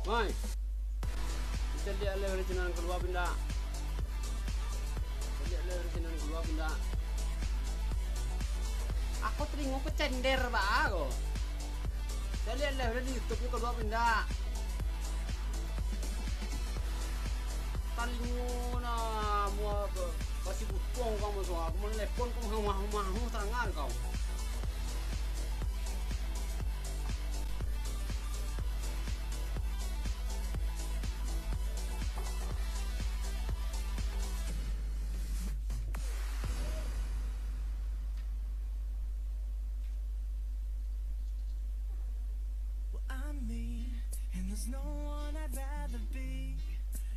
Mai, bisa lihat leher jenang keluar benda. Lihat leher jenang keluar benda. Aku teringu kecender pak aku. Saya lihat leher di YouTube keluar benda. Talingu na mua kasih butuh kamu soal. Aku mau telepon kamu mau terangan kau. There's no one I'd rather be.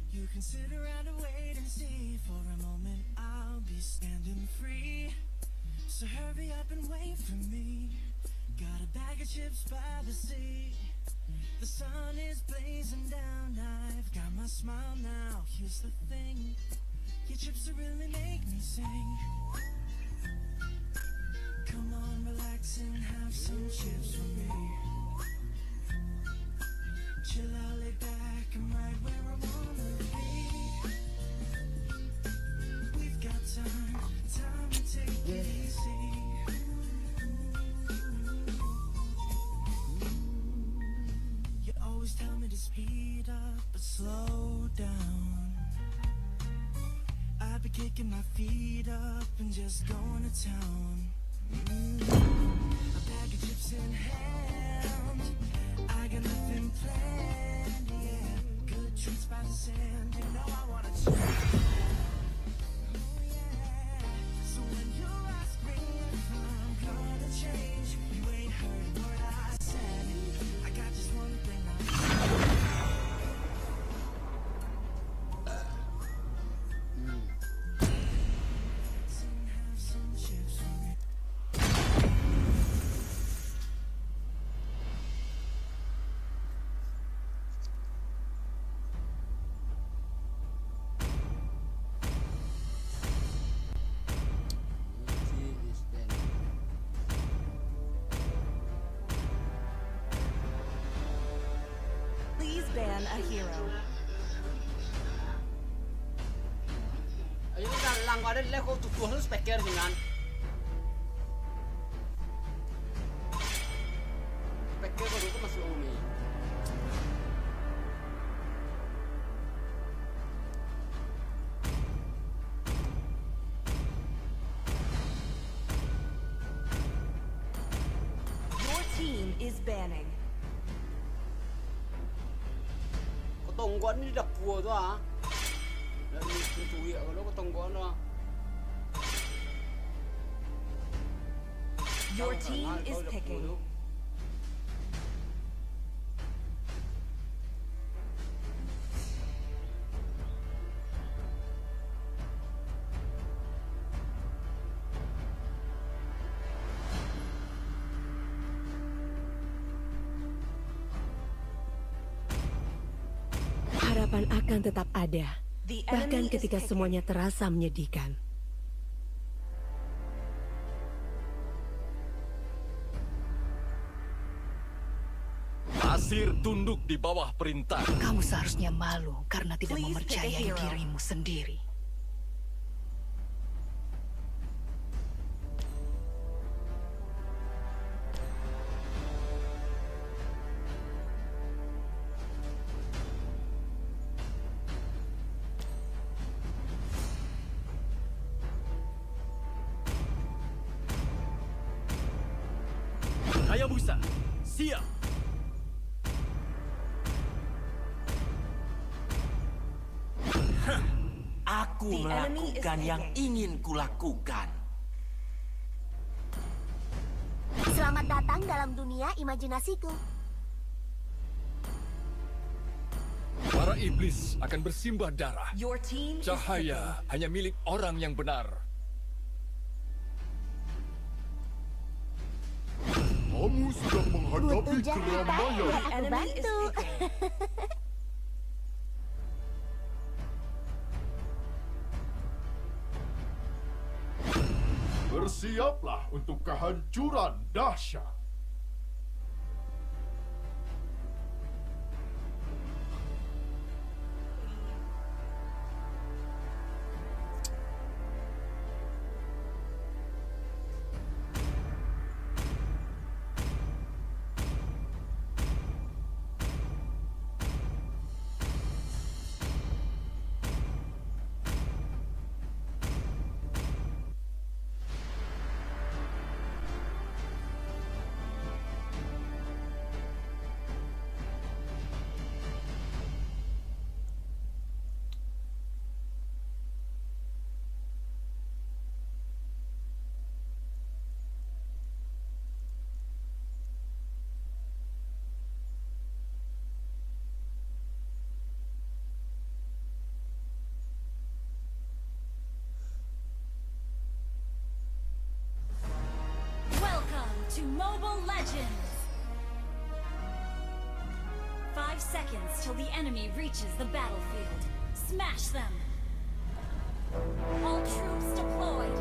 You can sit around and wait and see. For a moment I'll be standing free. So hurry up and wait for me. Got a bag of chips by the sea. The sun is blazing down. I've got my smile now. Here's the thing, your chips will really make me sing. Come on, relax and have some chips with me. Chill out, lay back, I'm right where I wanna be. We've got time to take it easy. You always tell me to speed up, but slow down. I've been kicking my feet up and just going to town. A bag of chips in hand, I got nothing planned, yeah. Good treats by the sand, you know I wanna chill. Oh yeah. So when you ask me if I'm gonna change, you ain't heard what I said. I got just one thing I have some chips for me. Please ban a hero. Ayo kita lang ada level tuh speaker dengan. Speaker baru itu masih umi. Your team is banning. Tongguan ni dah puas tu ah. Lalu tutup ya kalau tongguan tu. Your team is picking. Harapan akan tetap ada, The bahkan enemy is ketika picking. semuanya terasa menyedihkan. Pasir tunduk di bawah perintah. Kamu seharusnya malu karena tidak Please pick a mempercayai hero. dirimu sendiri. Hayabusa, siap. Aku The enemy is melakukan yang picking. ingin kulakukan. Selamat datang dalam dunia imajinasiku. Para iblis akan bersimbah darah. Your team is Cahaya hanya milik orang yang benar. Kamu sedang menghadapi Butuh jahitan, keramaian. The aku enemy is bantu. picking. Bersiaplah untuk kehancuran dahsyat. to Mobile Legends! 5 seconds till the enemy reaches the battlefield. Smash them! All troops deployed!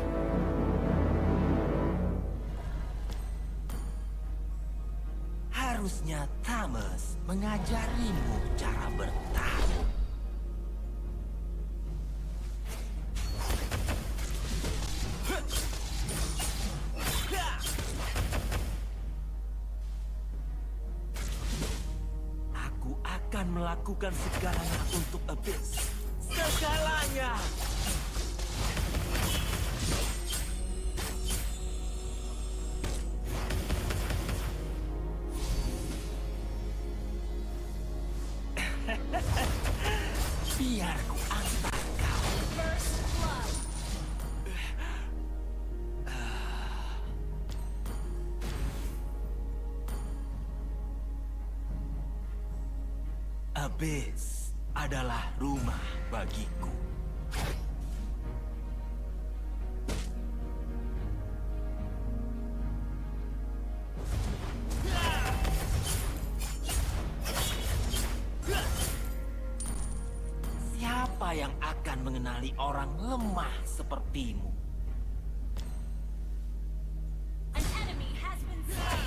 Harusnya Thomas mengajarimu cara bertarung. Aku akan melakukan segalanya untuk Abyss. Segalanya! Biar ku antar kau. First blood! Abyss adalah rumah bagiku. Siapa yang akan mengenali orang lemah sepertimu? An enemy has been slain!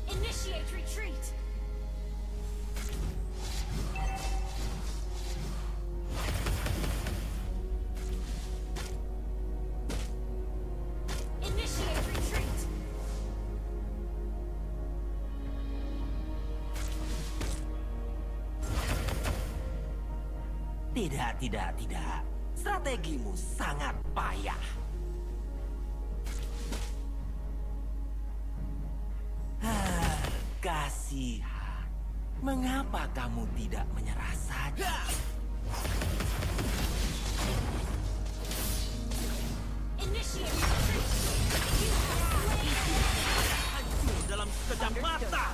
Initiate retreat! Initiate retreat! Tidak. Strategimu sangat payah. Kasihan. Mengapa kamu tidak menyerah saja? Initiate retreat! You have slain! Hancur dalam sekejap mata.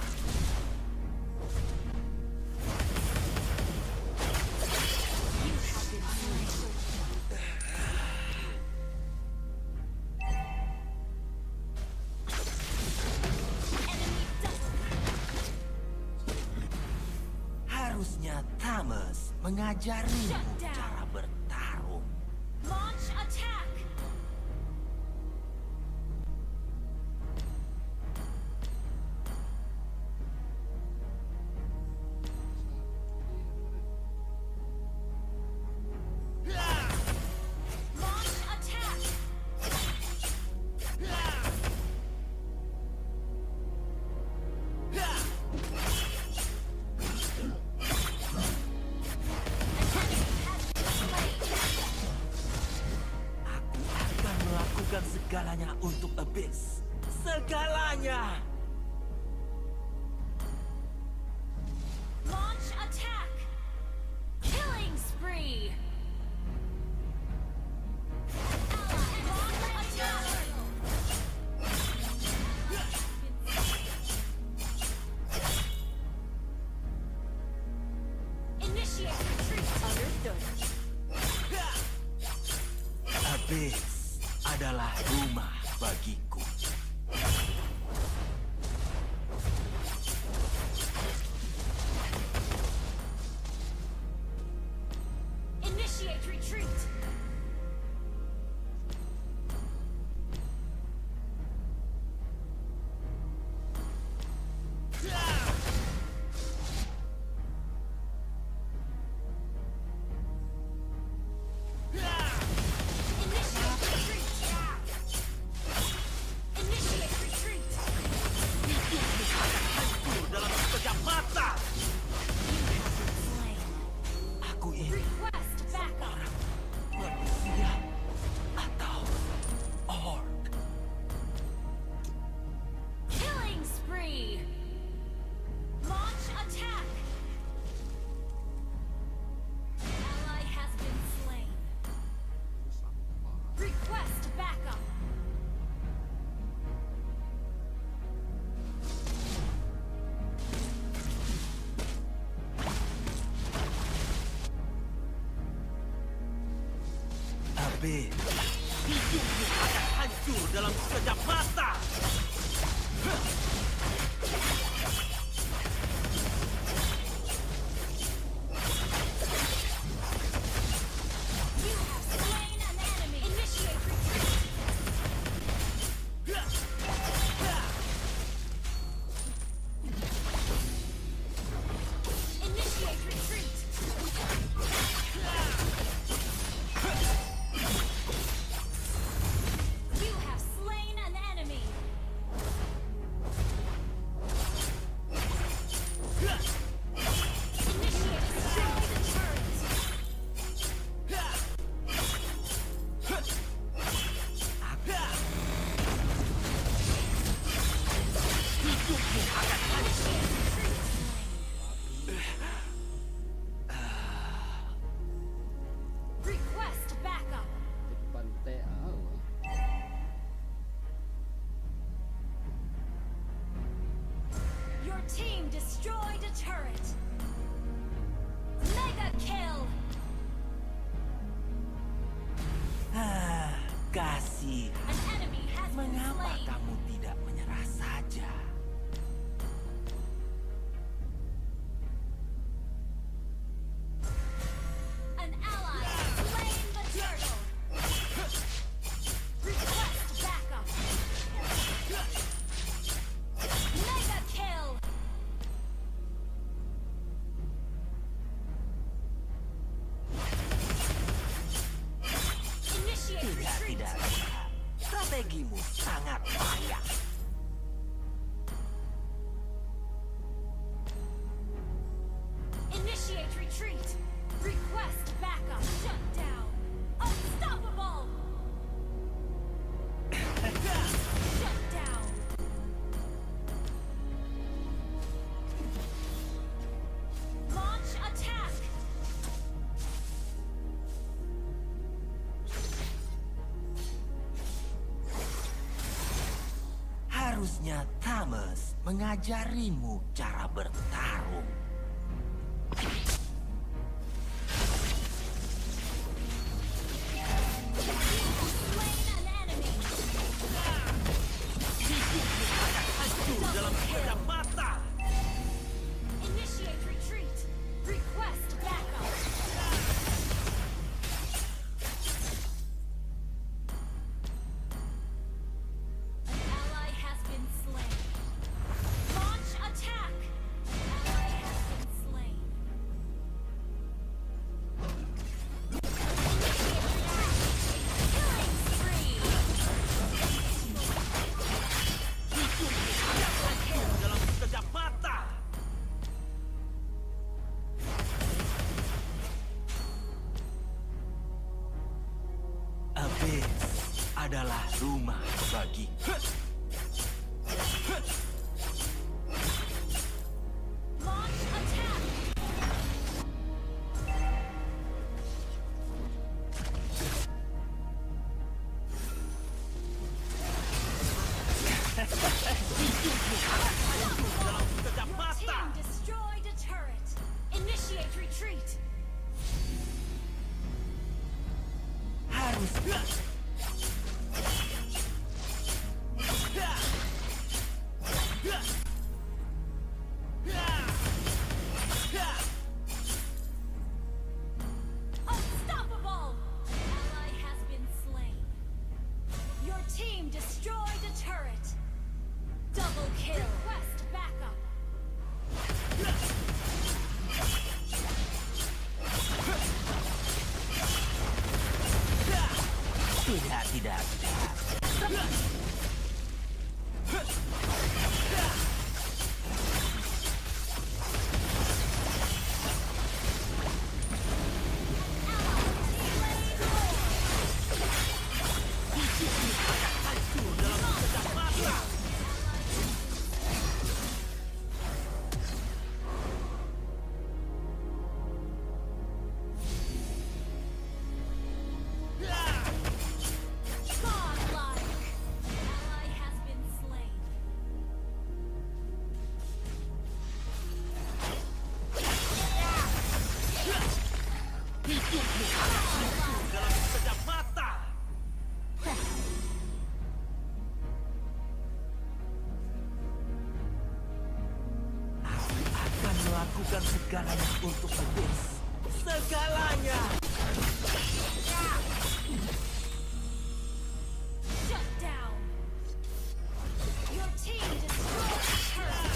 Enemy double! Harusnya Thomas mengajarimu Shut down. cara bertarung. Launch attack! Launch attack! Aku akan melakukan segalanya untuk Abyss. Segalanya! Launch attack! Killing spree! Ally launch attack! Initiate retreat! Understood. Abyss adalah rumah bagiku. Initiate retreat! Initiate retreat! Initiate retreat! Hancur dalam sekejap mata. Slain. Aku ini Request backup! Abe, hidupmu akan hancur dalam sekejap mata. You have slain an enemy. Initiate retreat. Initiate retreat. You have slain an enemy. Initiate destroy the turret. Hidupmu akan hancur. Request backup. Depan TA. Your team destroyed a turret. Mega kill. Kasih, An enemy has been mengapa slain. kamu tidak menyerah saja? An ally has slain the turtle. Request backup. Mega kill. Initiate Tidak, retreat. tidak. Strategimu sangat payah. Initiate retreat. Request backup. Shut down. Unstoppable. Shut down. Launch attack. Harusnya Thomas mengajarimu cara bertarung. Slain an enemy. Hancur dalam sekejap mata. Initiate retreat. Request backup. An ally has been slain. Launch attack. An ally has been slain. Killing spree. Hancur dalam sekejap mata. Abyss adalah rumah bagi. Launch attack. Dalam sekejap Your mata. team destroyed a turret. Initiate retreat. Harus. Unstoppable! An ally has been slain. Your team destroyed a turret. Double kill. Request backup. Tidak, tidak, tidak. Hancur dalam sekejap mata. Godlike. segalanya untuk iblis. Segalanya. Shut down. Your team destroyed the turret.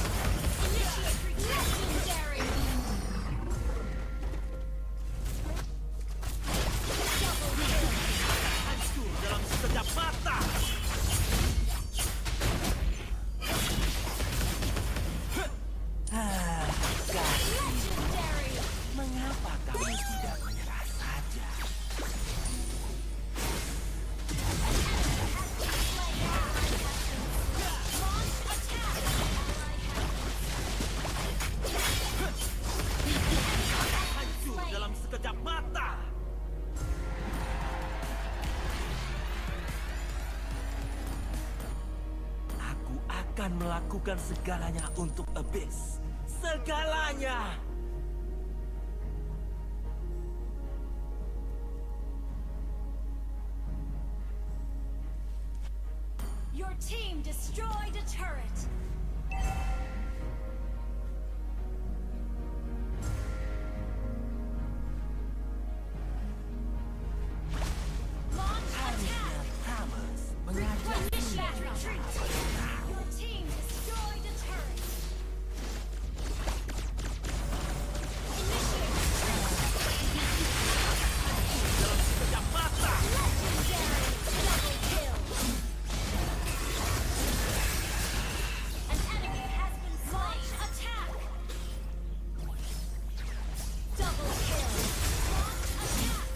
Initiate legendary. Double kill. Hancur dalam sekejap mata. Legendary. Mengapa kamu tidak menyerah saja? Launch attack. Hancur dalam sekejap mata. Aku akan melakukan segalanya untuk Abyss. Segalanya. Your team destroyed a turret. Launch attack. Thomas mengajak Initiate retreat. Your team destroyed a turret. Initiate dalam sekejap mata. legendary. Double kill. An enemy has been slain. Launch attack. Double kill. Launch attack.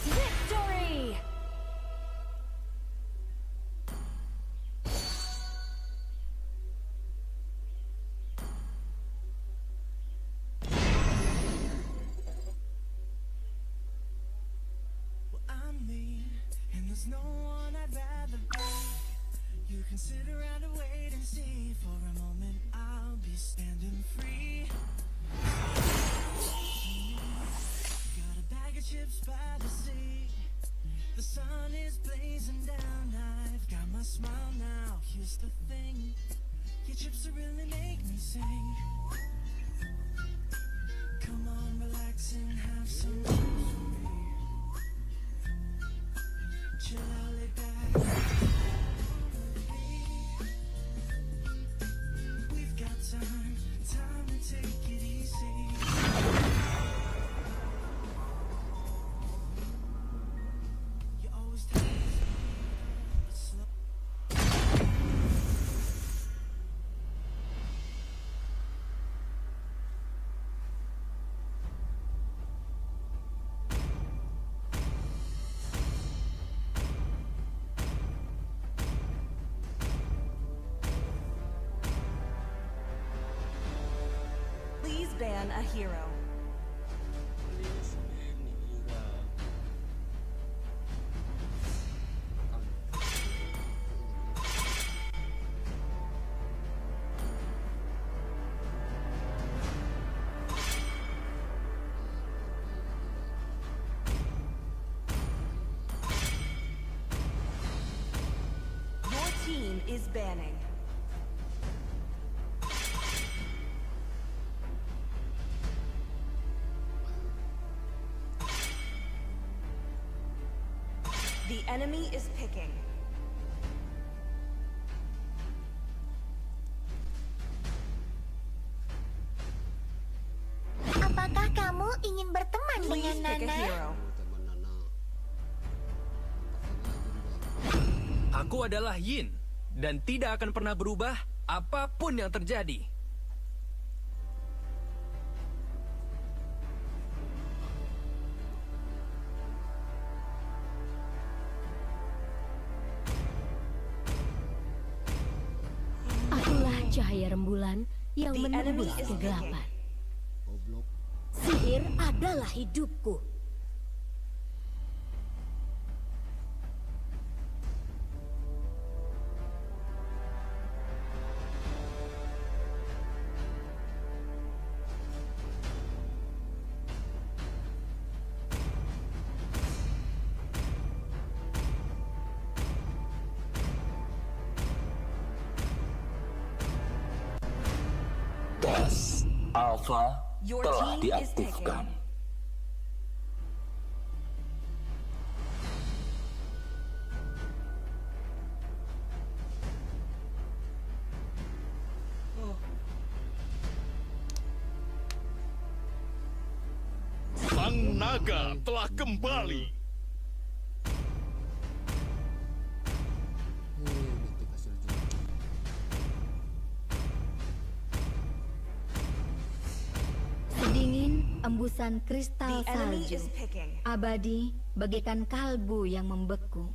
Victory! Well, I'm me, and there's no one I'd rather be. You can sit around and wait and see. For a moment, I'll be standing free. Got a bag of chips by the sea. The sun is blazing down. I've got my smile now. Here's the thing, your chips will really make me sing. Come on, relax and have some juice with me. Chill out, lay back. We've got time to take it easy. You always tell me slow. Please ban a hero. Please ban hero. Your team is banning. The enemy is picking. Apakah kamu ingin berteman Please dengan pick a Nana? hero. Teman Nana. Aku adalah Yin dan tidak akan pernah berubah apapun yang terjadi. Akulah cahaya rembulan yang The enemy menembus is kegelapan. Goblok. Sihir adalah hidupku. Tes Alpha Your telah team is diaktifkan. Sang naga telah kembali. Bete kasih juga. Sedingin embusan kristal The enemy salju. is picking. Abadi bagaikan kalbu yang membeku.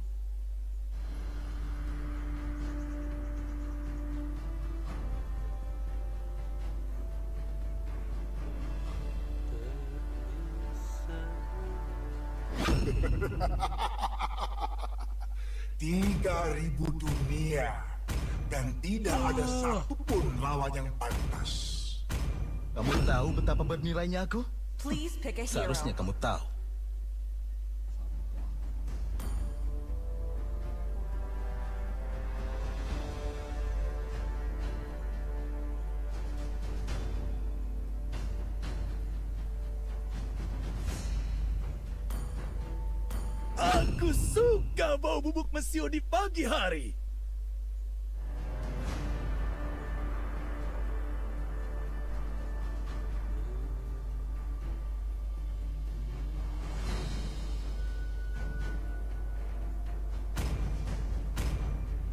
Tiga 3.000 dunia dan tidak ada satupun lawan yang pantas. Kamu tahu betapa bernilainya aku? Please pick a hero. Seharusnya kamu tahu. Aku suka bau bubuk mesio di pagi hari.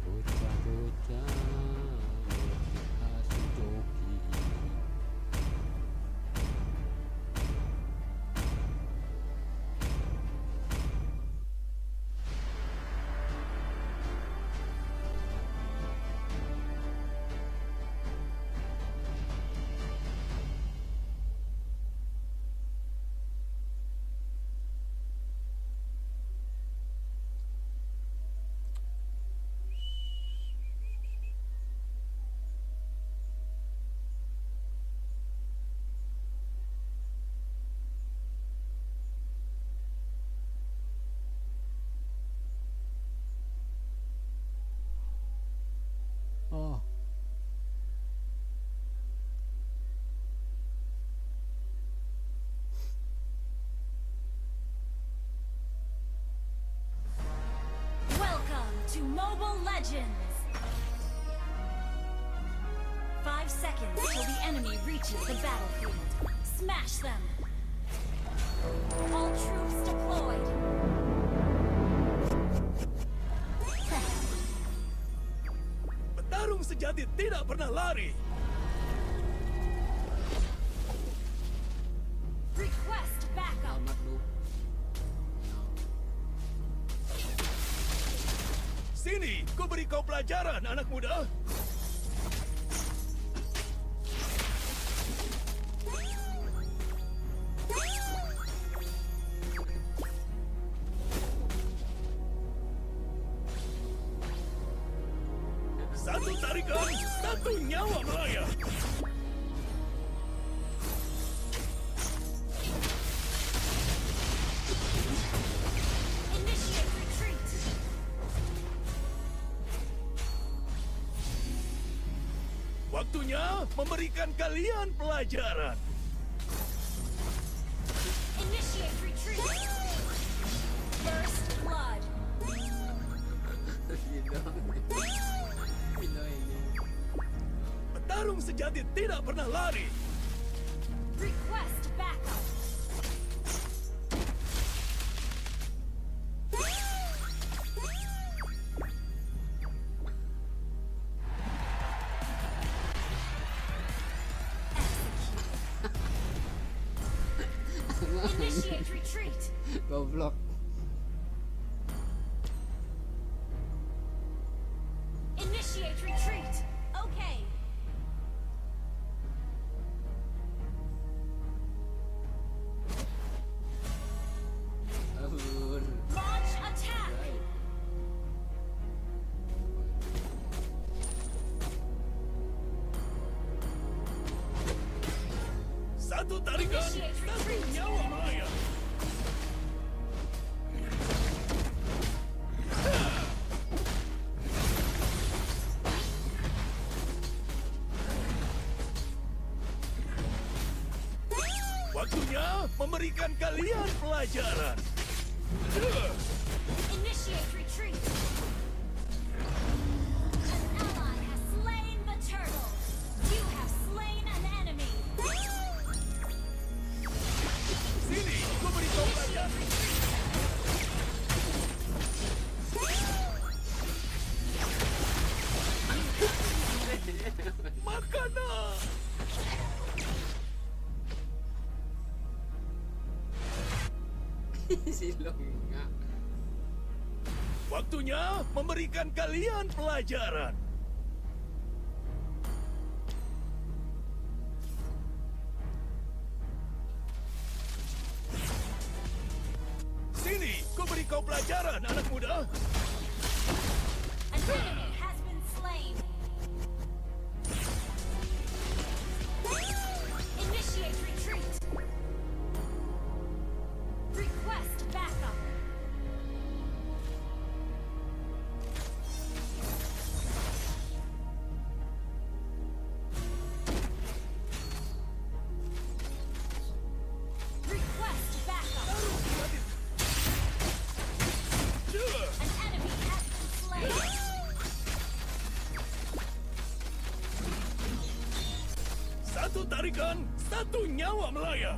Bocah-bocah dikasih joki. Oh. Welcome to Mobile Legends! 5 seconds till the enemy reaches the battlefield. Smash them! All troops deployed! Petarung sejati tidak pernah lari. Request backup! Selamat lu. Sini, ku beri kau pelajaran, anak muda. Satu tarikan, satu nyawa melayang. Initiate retreat! Waktunya memberikan kalian pelajaran. Initiate retreat! First blood! Gila ini. Petarung sejati tidak pernah lari. Request backup! Initiate retreat! Goblok. Initiate retreat! Okay! Abur. Launch attack! Satu tarikan, satu nyawa melayang. Waktunya memberikan kalian pelajaran. Initiate retreat. An ally has slain the turtle. You have slain an enemy. Sini, ku beri kau pelajaran. Makanan. Silongga. Waktunya memberikan kalian pelajaran. Sini, ku beri kau pelajaran, anak muda. An enemy has been slain. Initiate retreat. Request backup. Request backup. An enemy has been slain. Satu tarikan, satu nyawa melayang.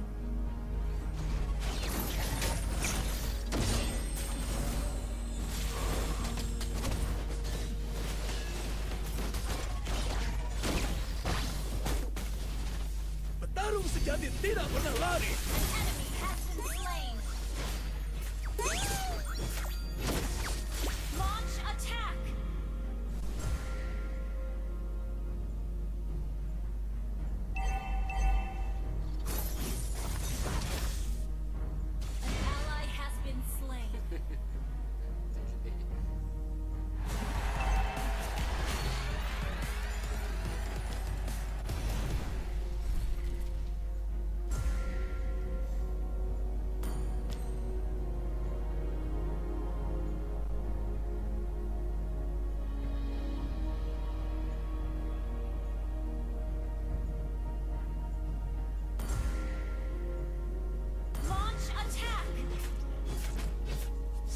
Petarung sejati tidak pernah lari. An enemy has been slain. Launch attack. An ally has been slain. Launch attack.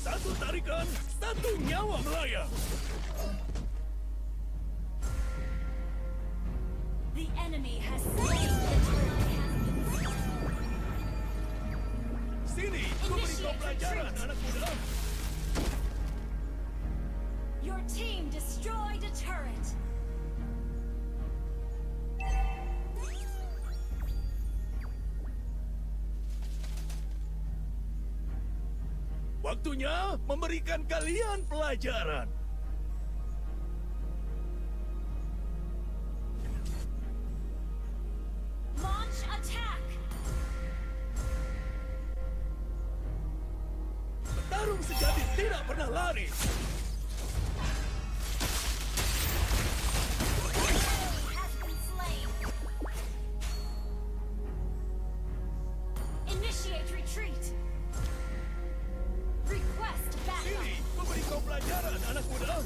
Satu tarikan, satu nyawa melayang. The enemy has slain the turtle. Sini, ku beri kau pelajaran, anak muda. Your team destroyed a turret. Waktunya memberikan kalian pelajaran. Launch attack. Petarung sejati tidak pernah lari. Enemy has been slain. Initiate retreat. Request backup. Sini, ku beri kau pelajaran, anak muda.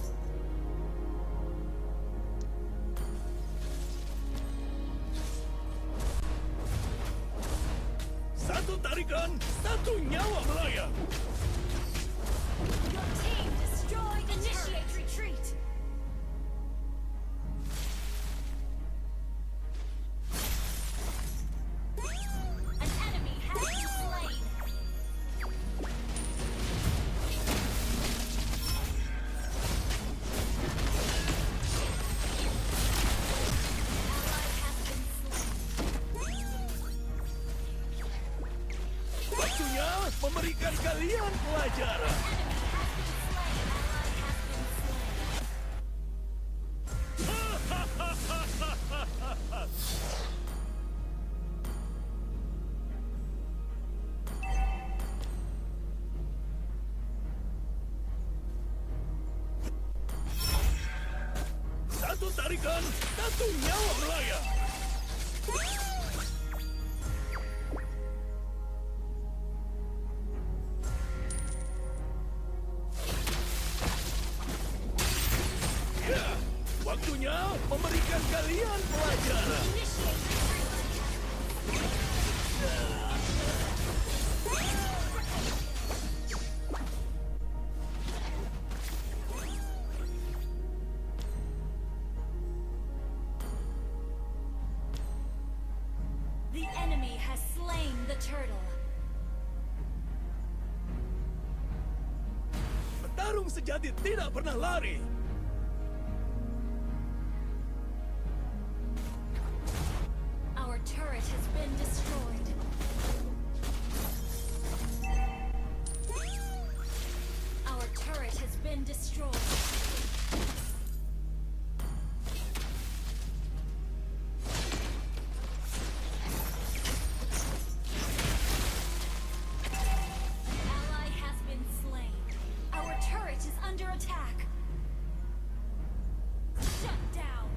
Satu tarikan, satu nyawa melayang. Your team destroyed the Initiate retreat. An enemy has been slain. Ally has been slain. Waktunya memberikan kalian pelajaran. Satu tarikan, satu nyawa melayang. Ya, waktunya memberikan kalian pelajaran. Initiate retreat. the turtle. Petarung sejati tidak pernah lari. Our turret has been destroyed. Our turret has been destroyed. Ally has been slain. Our turret is under attack. Shut down.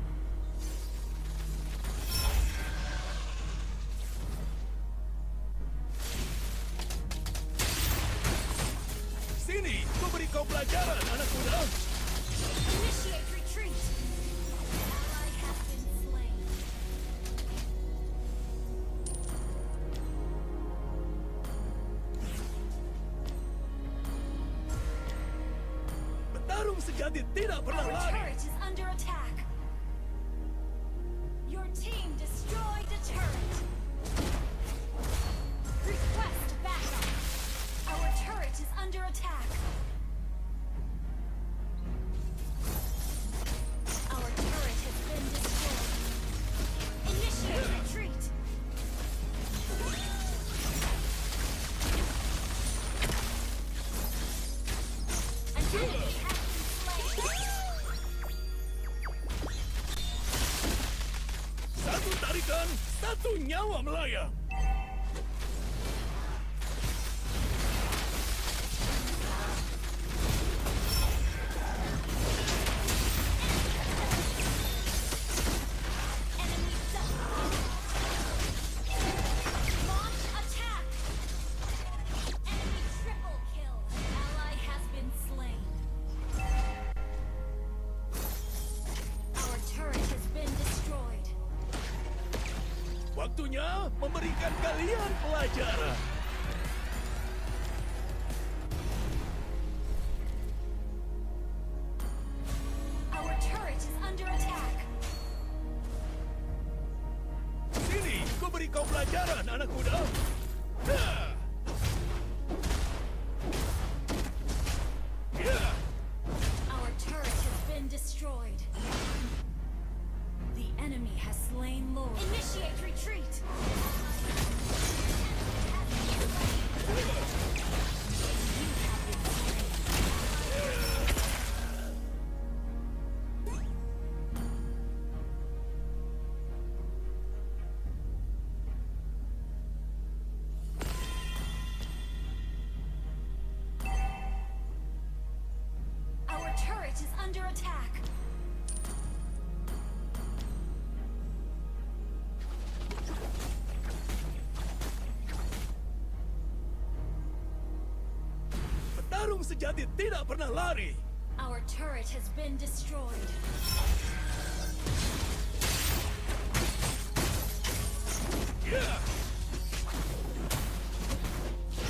Sini, ku beri kau pelajaran, anak muda. Initiate retreat. Ally has been slain. Petarung sejati tidak pernah Our lari. turret is under attack. Your team destroyed a turret. Request backup. Our turret is under attack. Our turret has been destroyed. Initiate retreat. An enemy has been slain. Satu tarikan, satu nyawa melayang. Enemy double. Launch attack. Enemy triple kill. Ally has been slain. Our turret has been destroyed. Waktunya memberikan kalian pelajaran. Our turret is under attack. Sini, ku beri kau pelajaran, anak muda. Ha! Ya! Our turret has been destroyed. The enemy has slain Lord. Initiate retreat. Our turret is under attack. Petarung sejati tidak pernah lari. Our turret has been destroyed. Ya! An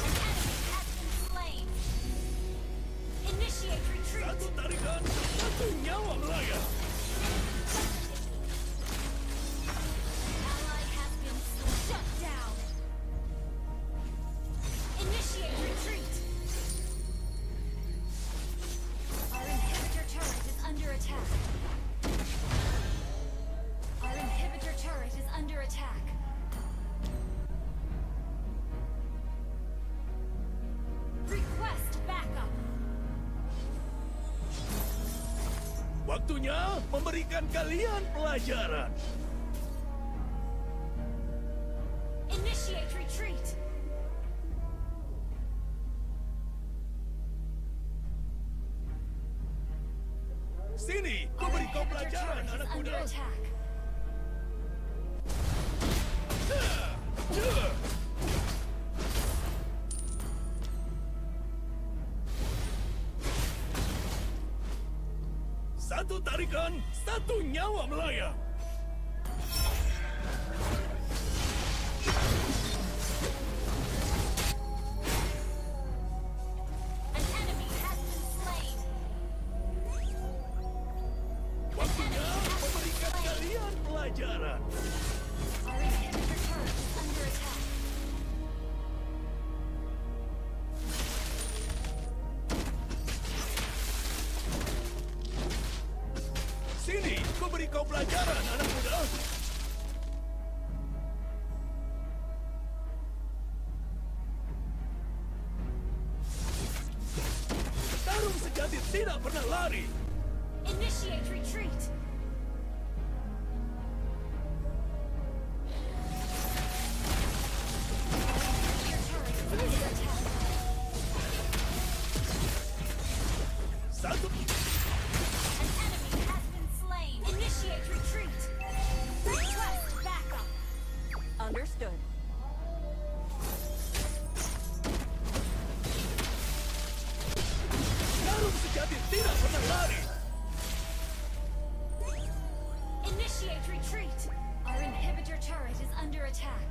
enemy has been slain. Initiate retreat. Satu tarikan, satu nyawa melayang. Ally has been shut down. Initiate retreat. Our inhibitor turret is under attack. Our inhibitor turret is under attack. Request backup. Waktunya memberikan kalian pelajaran. Initiate retreat. Sini, ku Our beri kau inhibitor pelajaran, turret is anak under muda. attack. Ya! Satu tarikan, satu nyawa melayang. An enemy has been slain. Waktunya memberikan kalian pelajaran. Our inhibitor turret is under attack. kau pelajaran, anak muda. Tarung sejati tidak pernah lari. Initiate retreat. Your turret is under attack. Satu. An enemy has been slain. Initiate retreat. Request backup. Understood. Tarung sejati tidak pernah lari. Initiate retreat. Our inhibitor turret is under attack.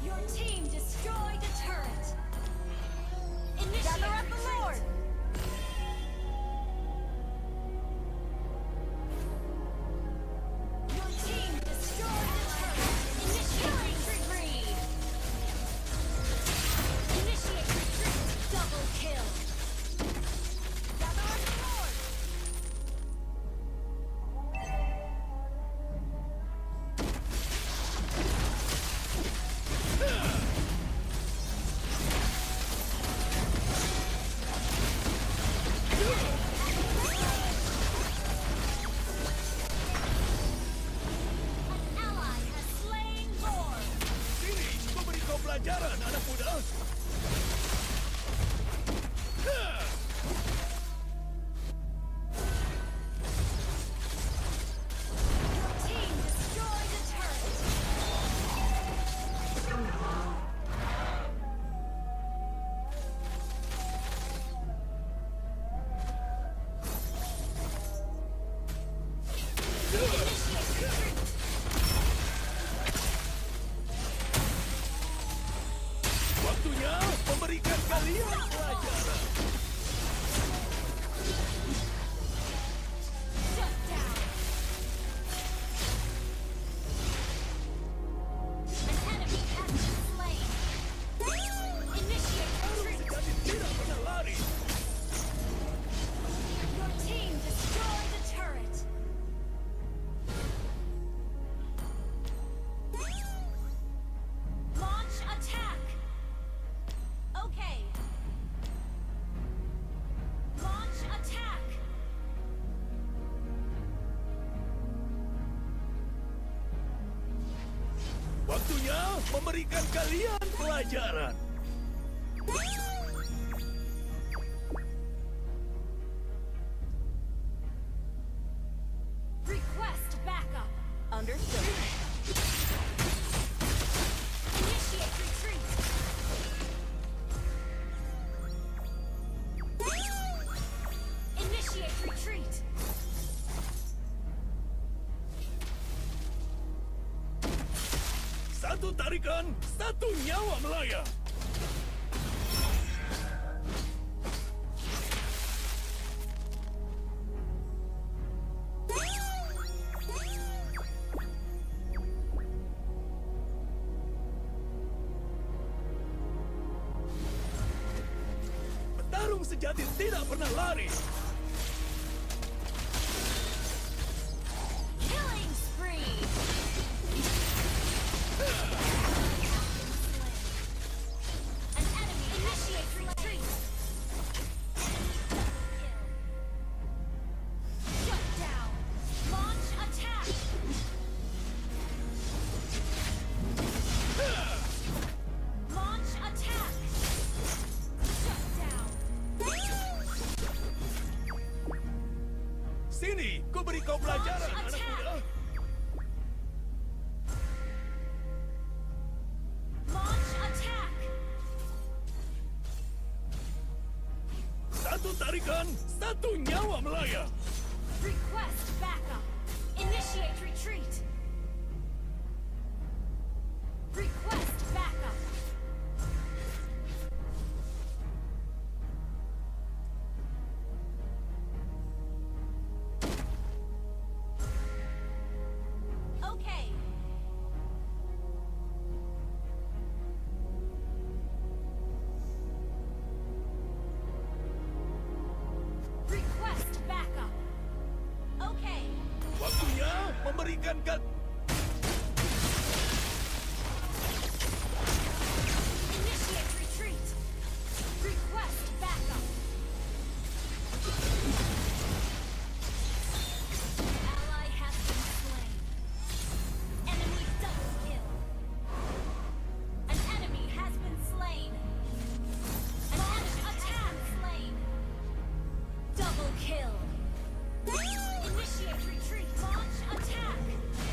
Your team destroyed a turret. Initiate Gather up the retreat. Lord. Your team destroyed a turret. Initiate retreat. Initiate retreat. Double kill. Gather up the Lord. An ally has slain Lord. Sini, ku beri kau pelajaran, anak muda. Your team destroyed a turret. Initiate retreat. Waktunya memberikan kalian pelajaran. Shut down. An enemy has been slain. Initiate retreat. Sejati tidak pernah lari. Your team destroyed a turret. Launch attack. Okay. Launch attack. Waktunya memberikan kalian pelajaran. Request backup. Understood. Initiate retreat. Initiate retreat. Satu tarikan, satu nyawa melayang. Petarung sejati tidak pernah lari. Killing spree. An enemy initiate retreat. Shut down. Launch attack. Launch attack. Shut down. Sini, ku beri kau pelajaran, anak muda. Launch attack. Satu tarikan, satu nyawa melayang. Request backup. Initiate retreat. Request backup. memberikan Initiate retreat. Request backup. Ally has been slain. Enemy double kill. An enemy has been slain. An enemy attack slain. Double kill. Initiate retreat. Launch attack.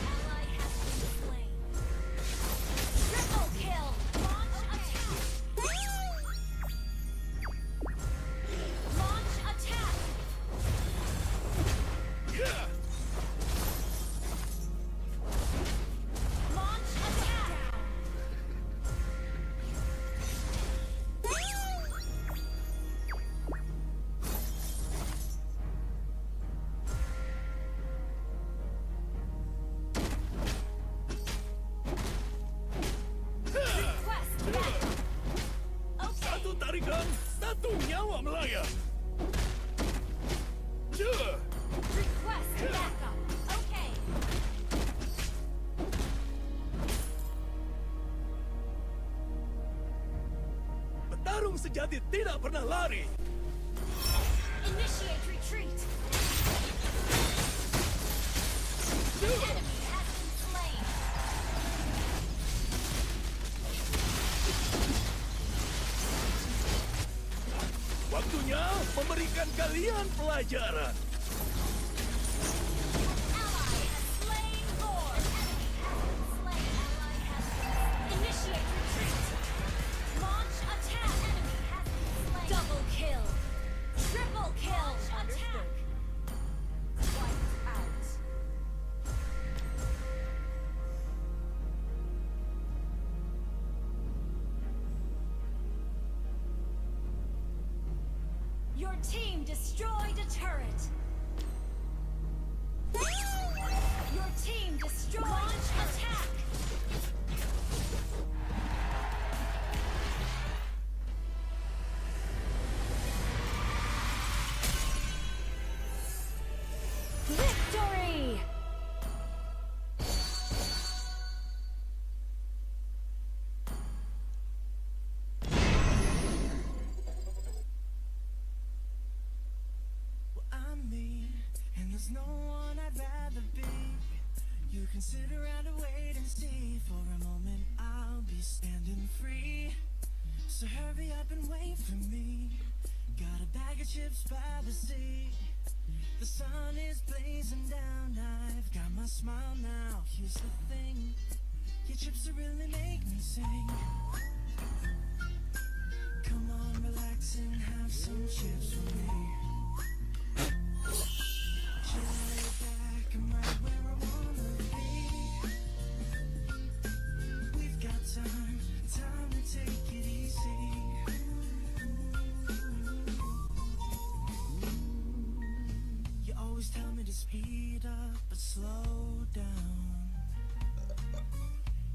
Ally has been slain. Triple kill. Launch attack. Launch attack. Launch attack. Request backup. Okay. satu tarikan, satu nyawa melayang. Request backup. Okay. Petarung sejati tidak pernah lari. Initiate retreat. Enemy has been slain. Waktunya memberikan kalian pelajaran. Ally has slain Lord. Enemy has been slain. Ally has been. Initiate retreat. Launch attack. Enemy has been slain. Double kill. Triple kill. Attack. Wiped out. Your team destroyed a turret. Your team destroyed. Launch attack. Victory! Well, I'm me, and there's no one I'd rather be. You can sit around and wait and see. For a moment, I'll be standing free. So hurry up and wait for me. Got a bag of chips by the sea. The sun is blazing down. I've got my smile now. Here's the thing. Your chips will really make me sing. Come on, relax and have some chips with me. Chill back, I'm right where I wanna be. We've got time to take it easy. You always tell me to speed up, but slow down.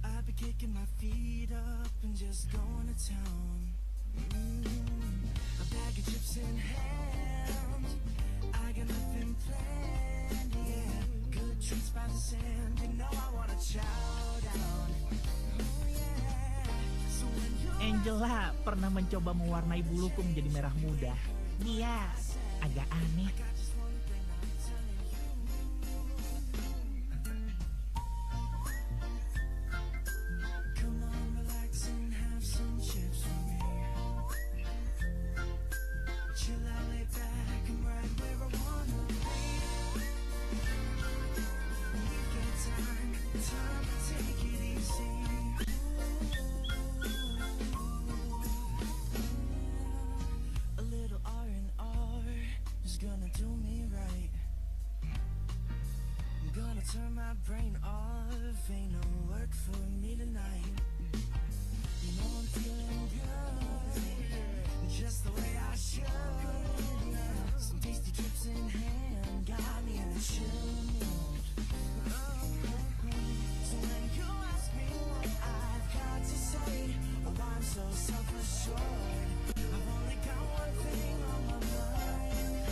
I've been kicking my feet up and just going to town. A bag of chips in hand. I got nothing planned, yeah. Good treats by the sand. You know I wanna chow down. Oh yeah. So when you Angela pernah mencoba mewarnai buluku menjadi merah muda. Dia agak aneh. come on, relax and have some chips with me. Chill out, lay back, I'm right where I wanna be. We've got time to take it easy. A little R&R is gonna do me right. I'm gonna turn my brain off, ain't no work for me tonight. You know I'm feeling good, just the way I should. Some tasty chips in hand, got me in a chill mood. So when you ask me what I've got to say, oh I'm so self-assured. I've only got one thing on my mind.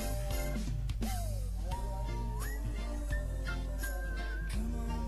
Come on,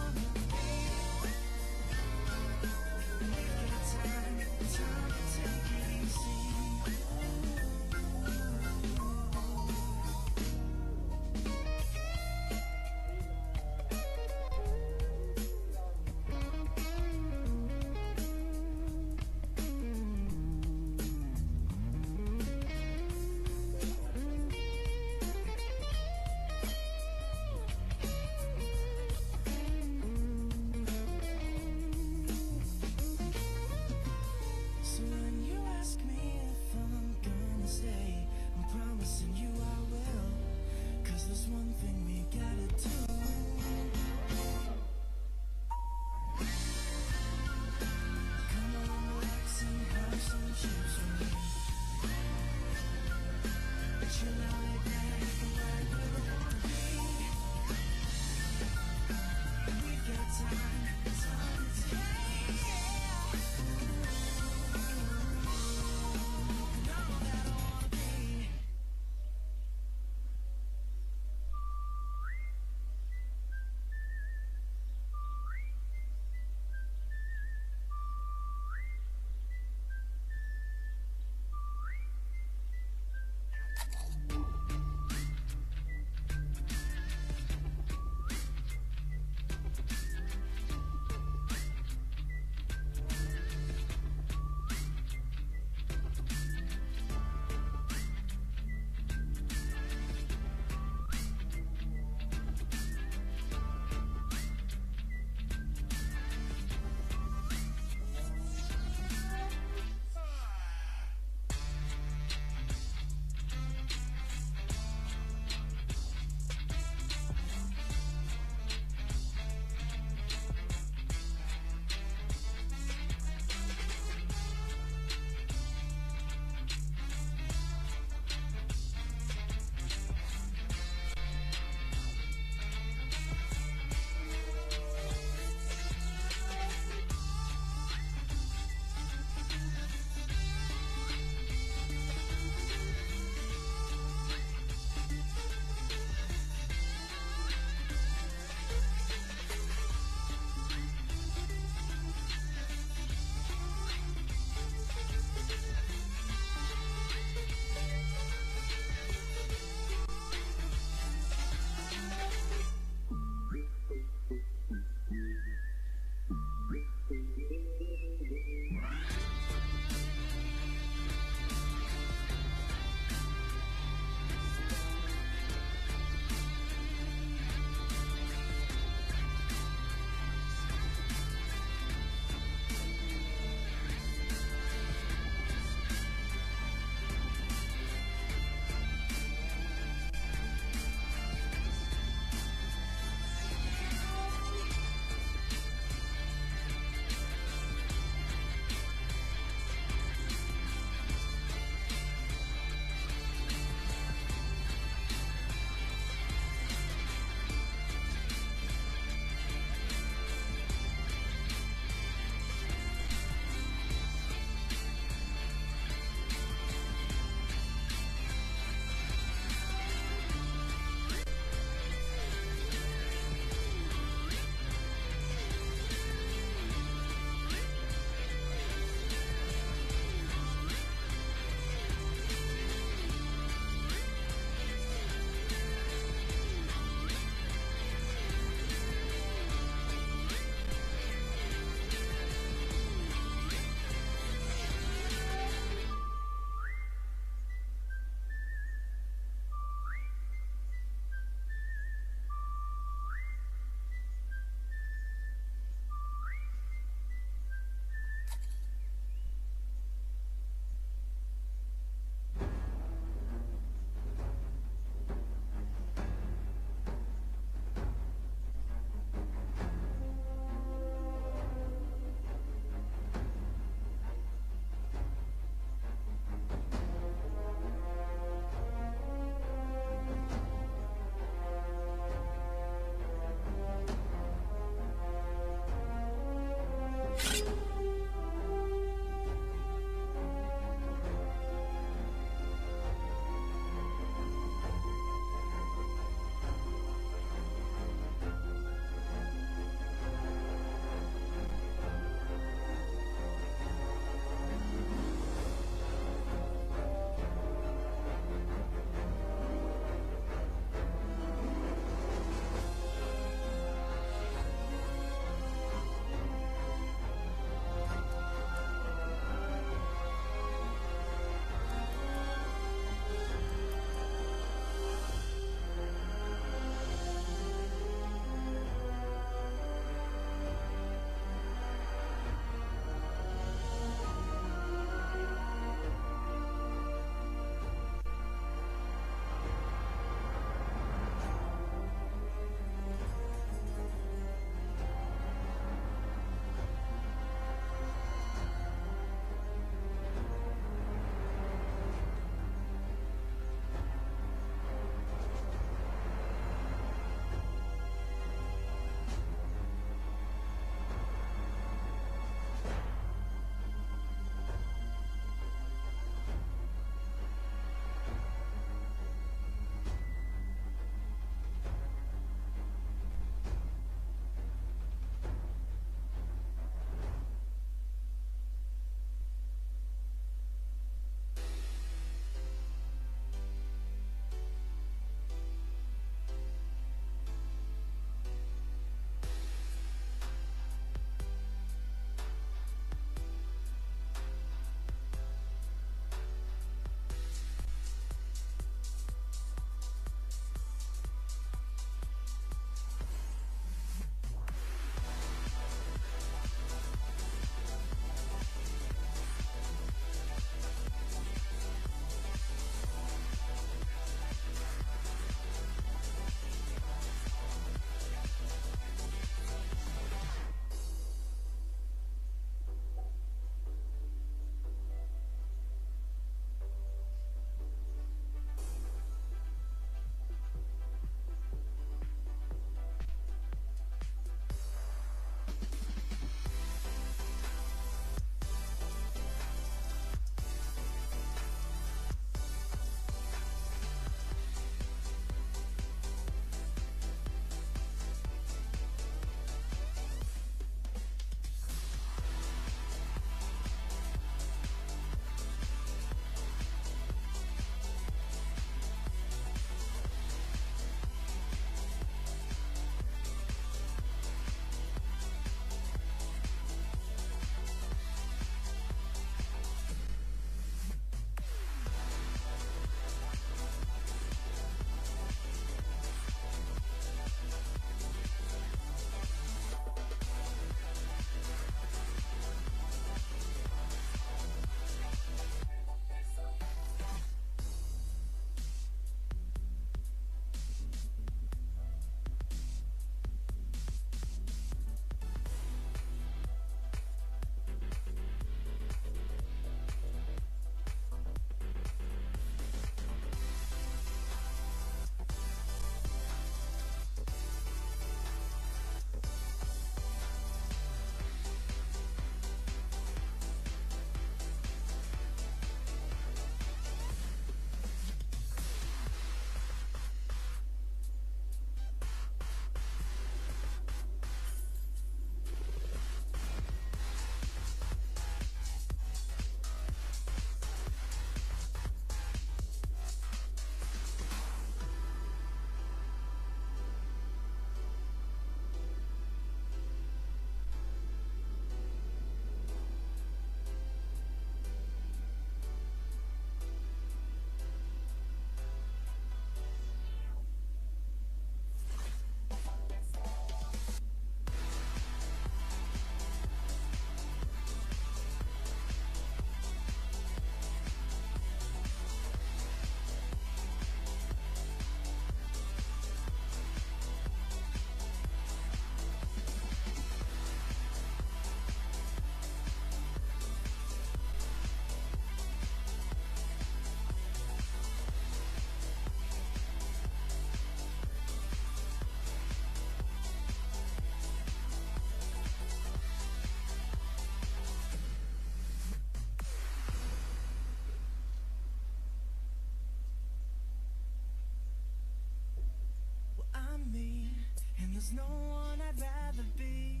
There's no one I'd rather be.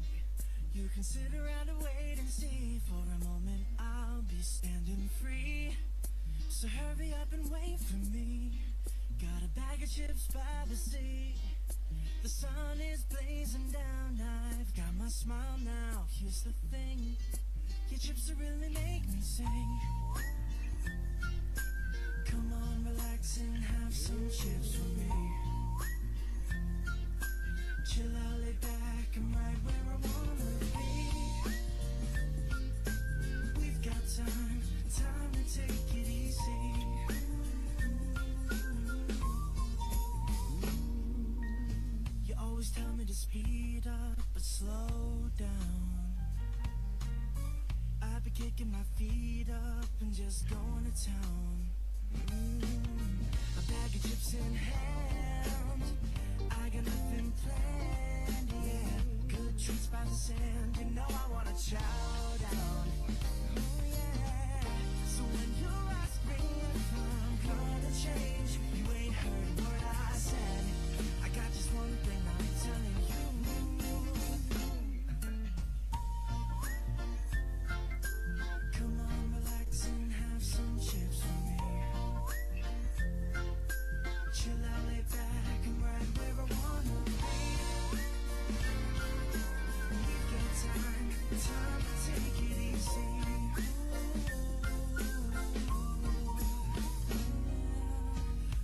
You can sit around and wait and see. For a moment I'll be standing free. So hurry up and wait for me. Got a bag of chips by the sea. The sun is blazing down. I've got my smile now. Here's the thing. Your chips really make me sing. Come on, relax and have some chips with me. Chill out, lay back, I'm right where I wanna be. We've got time to take it easy. You always tell me to speed up, but slow down. I've been kicking my feet up and just going to town. A bag of chips in hand, I got nothing planned, yeah. Good treats by the sand, you know I wanna chow down. Oh yeah. So when you ask me if I'm gonna change, you ain't heard a word I said. I got just one thing I'm telling you. Come on, relax and have some chips with me. Chill out, lay back, I'm right where I wanna be. We've got time to take it easy.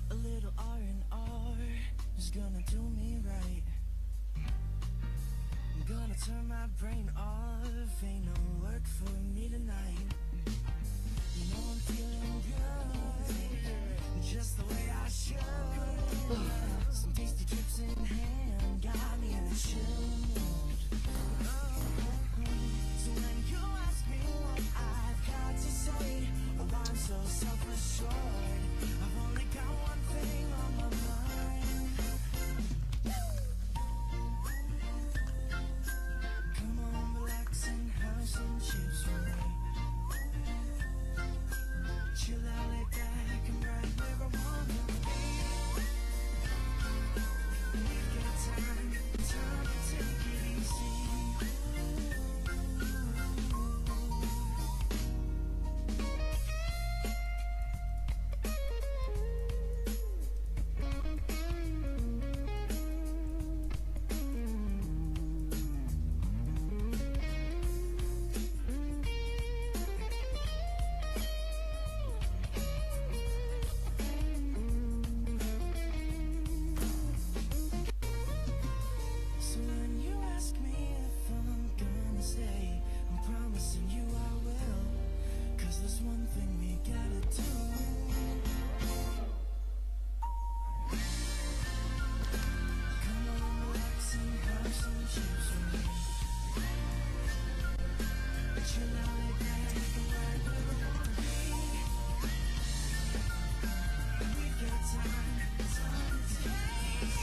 A little R&R is gonna do me right. I'm gonna turn my brain off, ain't no work for me tonight. You know I'm feeling good, just the way I should. Some tasty chips in hand, got me in a chill mood. So when you ask me what I've got to say, oh, I'm so self-assured. I've only got one thing on my mind. Come on, relax and have some chips with me. Chill out, lay back, I'm right where I wanna be. We've got time to take it easy. So when you ask me if I'm gonna stay, I'm promising you I will. 'Cause there's one thing we gotta do. Come on, relax and have some chips with me. Chill out, lay back, and right where I wanna be. We've got time to take it.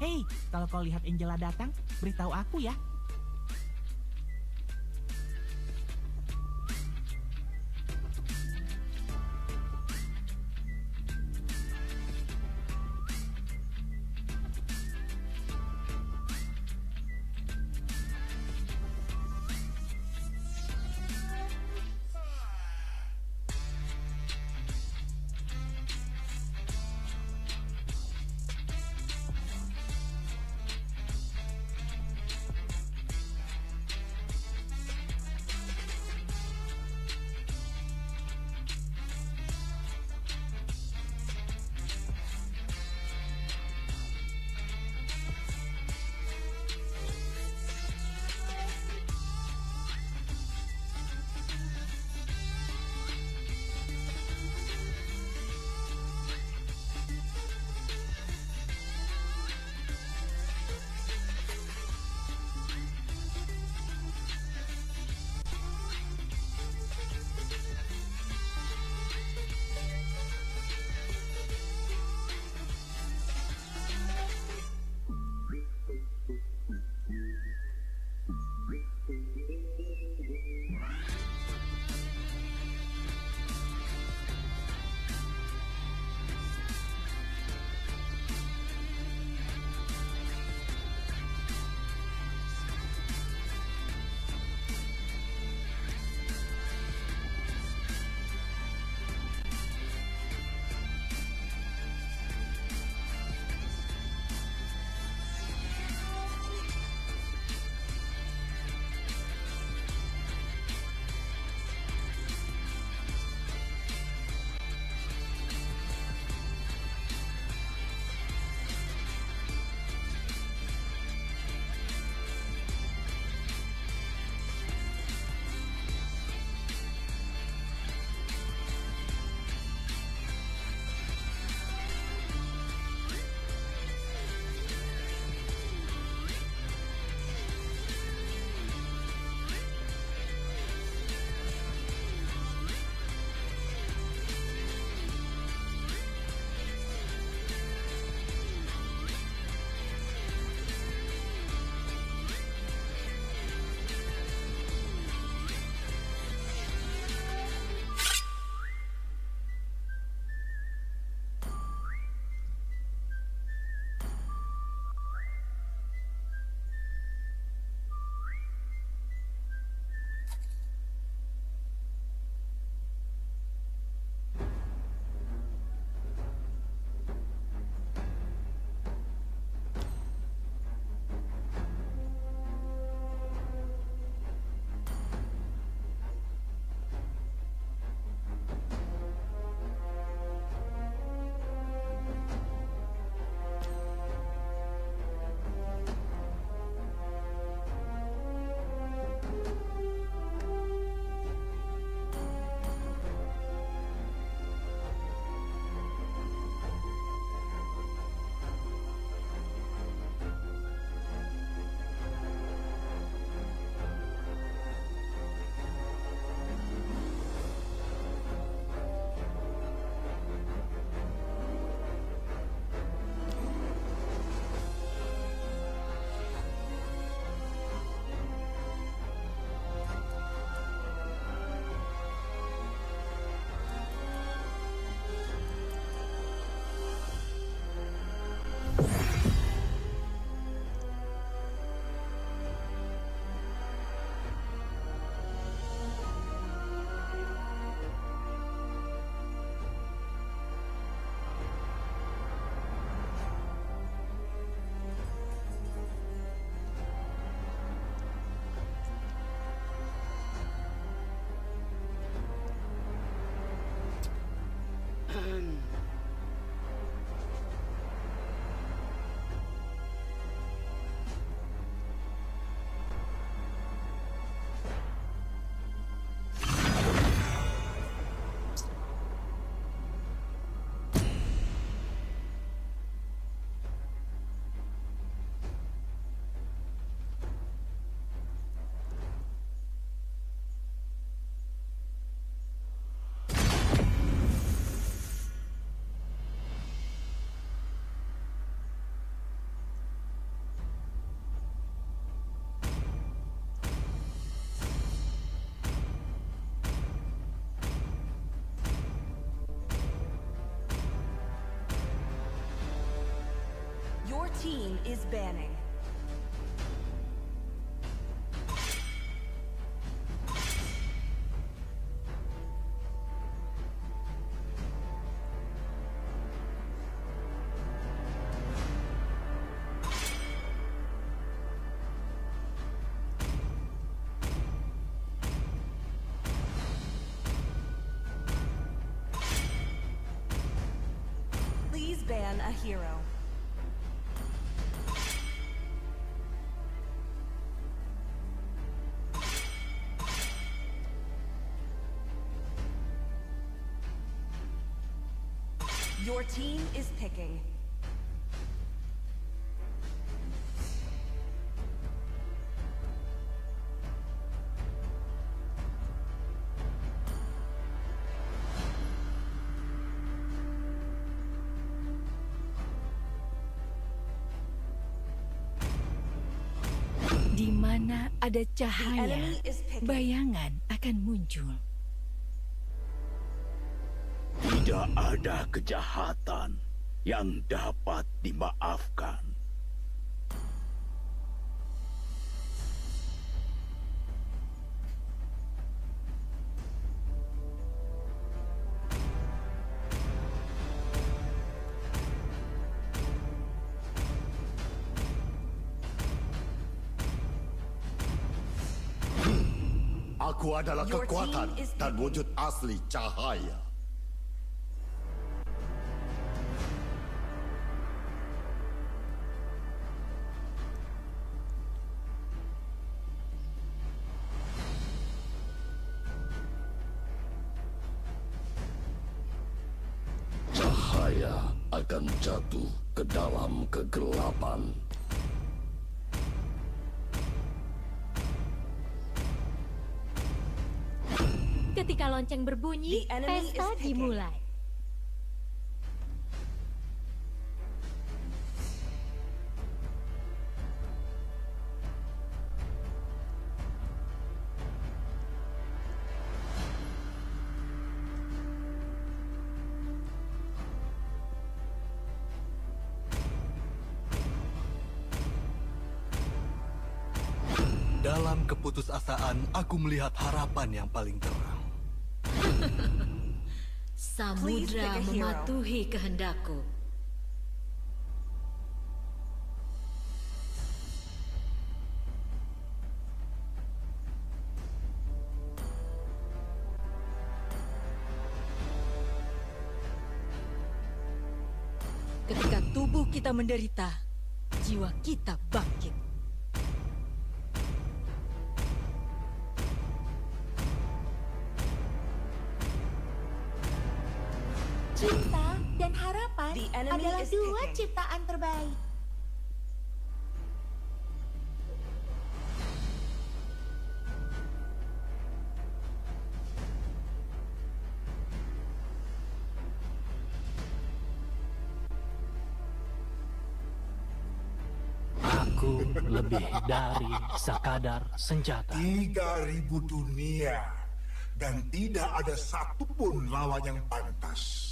Hei, kalau kau lihat Angela datang, beritahu aku ya. team is banning. Please ban a hero. Your team is picking. Di mana ada The cahaya, enemy is picking. bayangan akan muncul. Tidak ada kejahatan yang dapat dimaafkan. Aku adalah Your kekuatan team is dan picking. wujud asli cahaya. Cahaya akan jatuh ke dalam kegelapan. Ketika lonceng berbunyi, The enemy pesta is picking. dimulai. Dalam keputusasaan, aku melihat harapan yang paling terang. Please pick Samudra a hero. mematuhi kehendakku. Ketika tubuh kita menderita, jiwa kita bangkit. Cinta dan harapan The enemy adalah is dua picking. ciptaan terbaik. Aku lebih dari sekadar senjata. 3000 dunia dan tidak ada satupun lawan yang pantas.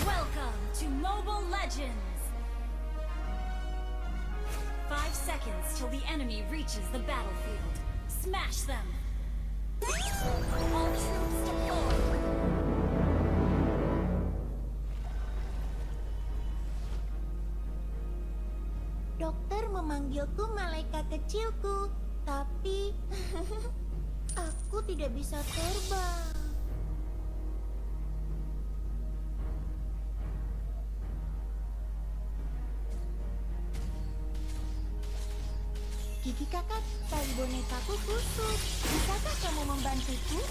Welcome to Mobile Legends! 5 seconds till the enemy reaches the battlefield. Smash them! All troops deployed. Dokter memanggilku malaikat kecilku, tapi aku tidak bisa terbang. Gigi kakak, tali bonekaku kusut. Bisakah kamu membantuku?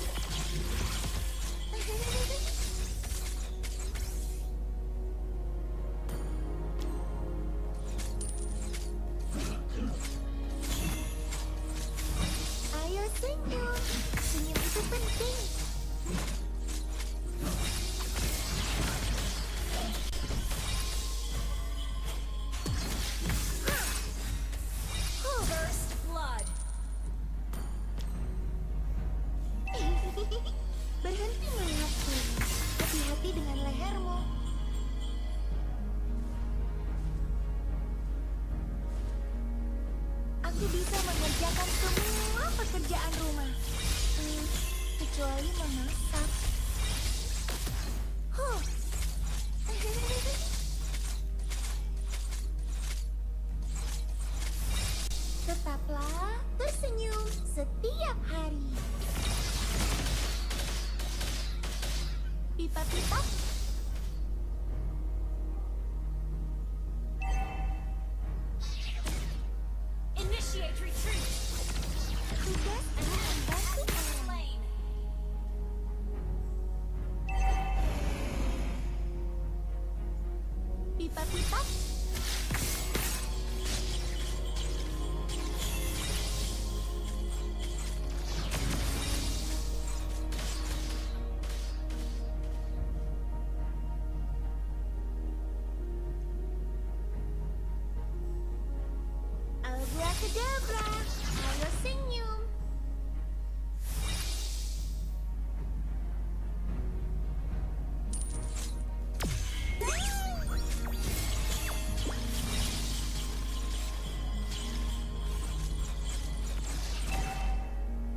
Ayo senyum. Senyum itu penting. First blood. Berhenti melihatku. Hati-hati dengan lehermu. Aku bisa mengerjakan semua pekerjaan rumah. Kecuali memasak. Huh. Tetaplah tersenyum setiap hari. Pipa-pipa. Initiate retreat. Tugas adalah membantu orang. Slain. Pipa-pipa. Abracadabra. Ayo senyum.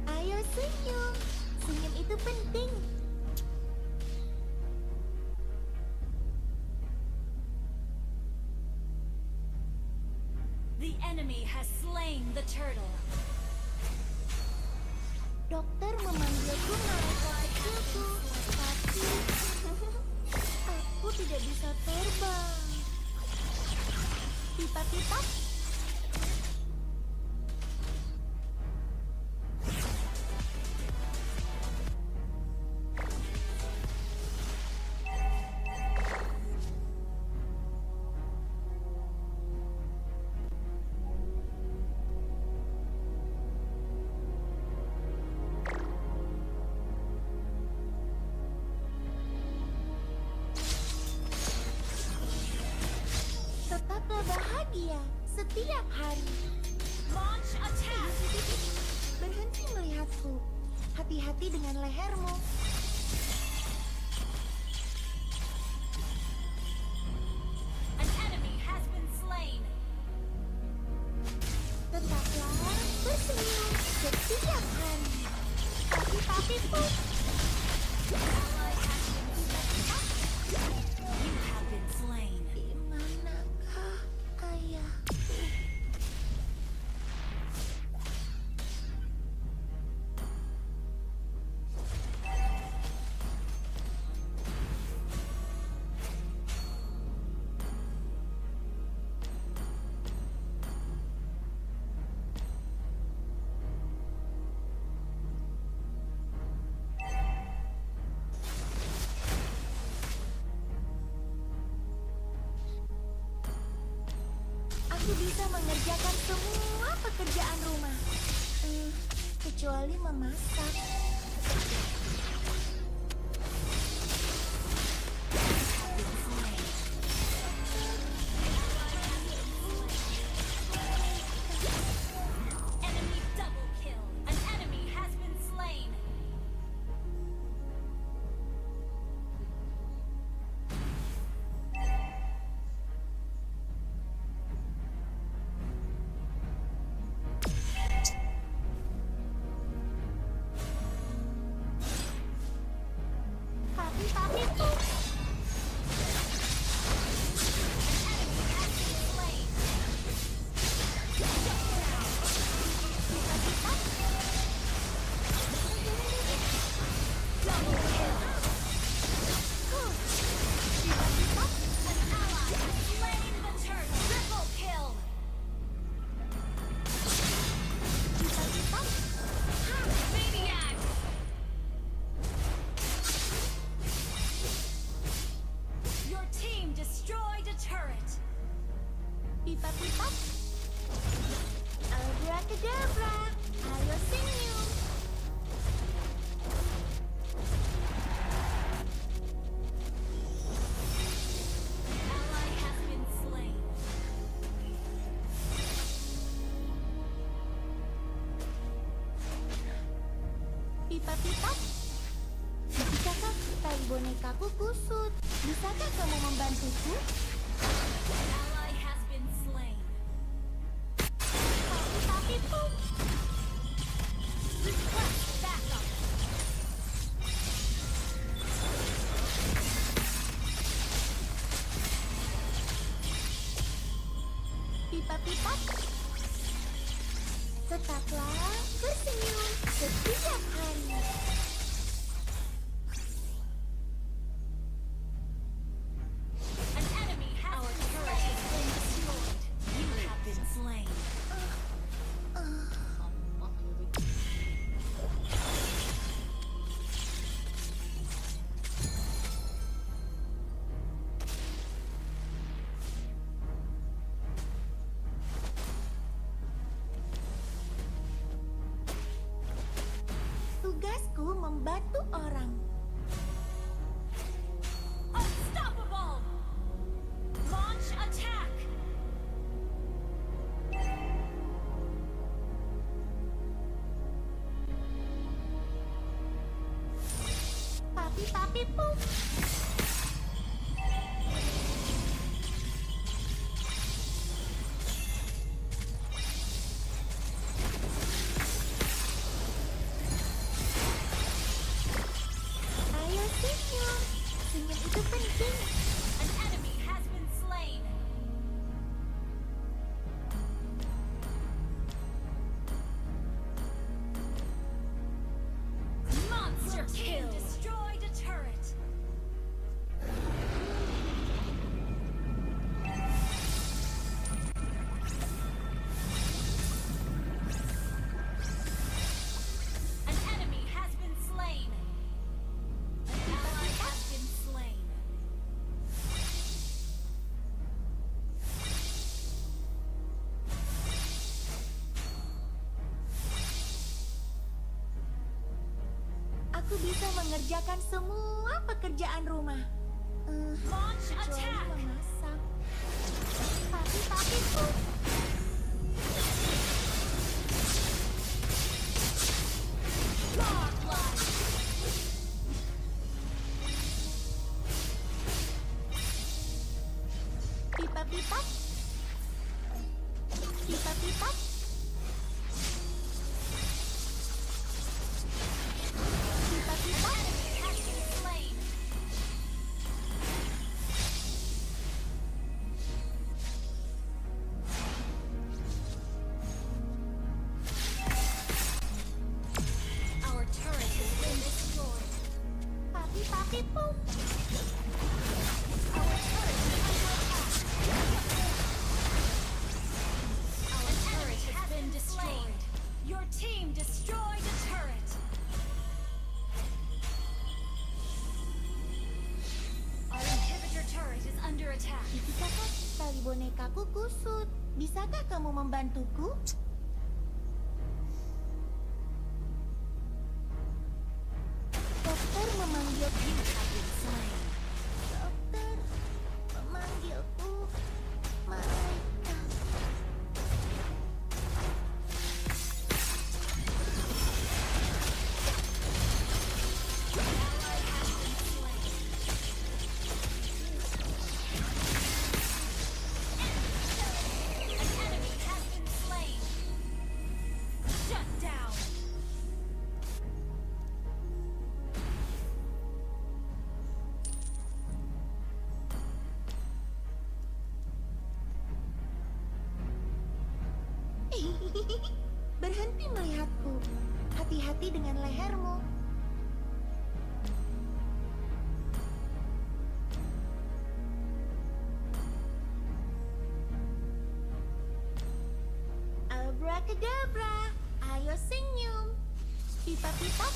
Ayo senyum. Senyum itu penting. The enemy has slain the turtle. Dokter memanggilku malaikat kecilku, tapi aku tidak bisa terbang. Pipa-pipa. Tetaplah bahagia setiap hari. Launch attack. Berhenti melihatku. Hati-hati dengan lehermu. An enemy has been slain. Tetaplah tersenyum setiap hari. Papi-papi pun. Ally has been slain. You have been slain. Di manakah ayah? Aku bisa mengerjakan semua pekerjaan rumah. Kecuali memasak. Enemy double kill. An enemy has been slain. Pipa-pipa, bisakah tali bonekaku kusut? Bisakah kamu membantuku? An ally has been slain. Tapi pum. Request backup. Pipa-pipa, tetaplah bersenyum setiap hari. An enemy has been destroyed. You have been slain. Tugasku membantu orang. Unstoppable. Launch attack. Papi pum. Ayo senyum. Senyum itu penting. An enemy has been slain. Monster kill. Destroyed a turret. An enemy has been slain. An ally has been slain. Aku bisa mengerjakan semua pekerjaan rumah. Launch Kecuali attack. memasak. Papi pum. Godlike. Pipa-pipa. Pipa-pipa. Pipa-pipa. Has been slain. Our turret has been destroyed. Papi pum. Our turret is under attack. Our turret has been destroyed. Your team destroyed a turret. Our inhibitor turret is under attack. Bisakah tali bonekaku kusut? Bisakah kamu membantuku? Dokter memanggilku. You have been slain. Dokter memanggilku. Malaikat. Ally has been slain. An enemy has been slain. Shut down. Berhenti melihatku. Hati-hati dengan lehermu. Abracadabra, ayo senyum. Pipa-pipa.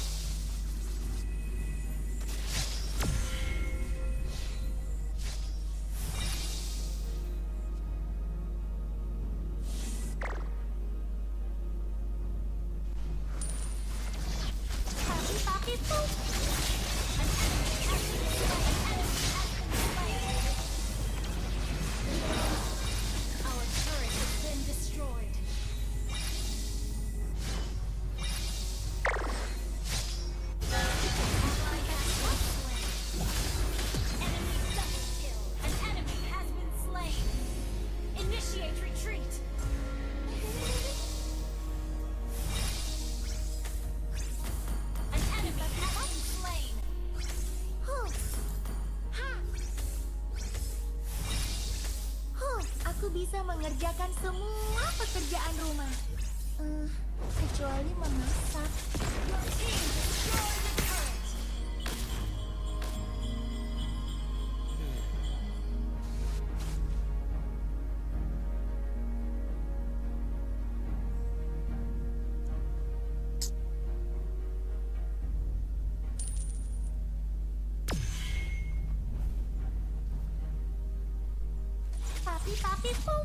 Papi pum. An enemy has been slain. Our turret has been destroyed. bisa mengerjakan semua pekerjaan rumah. Kecuali memasak. Your team destroyed the turret. Papi, pum.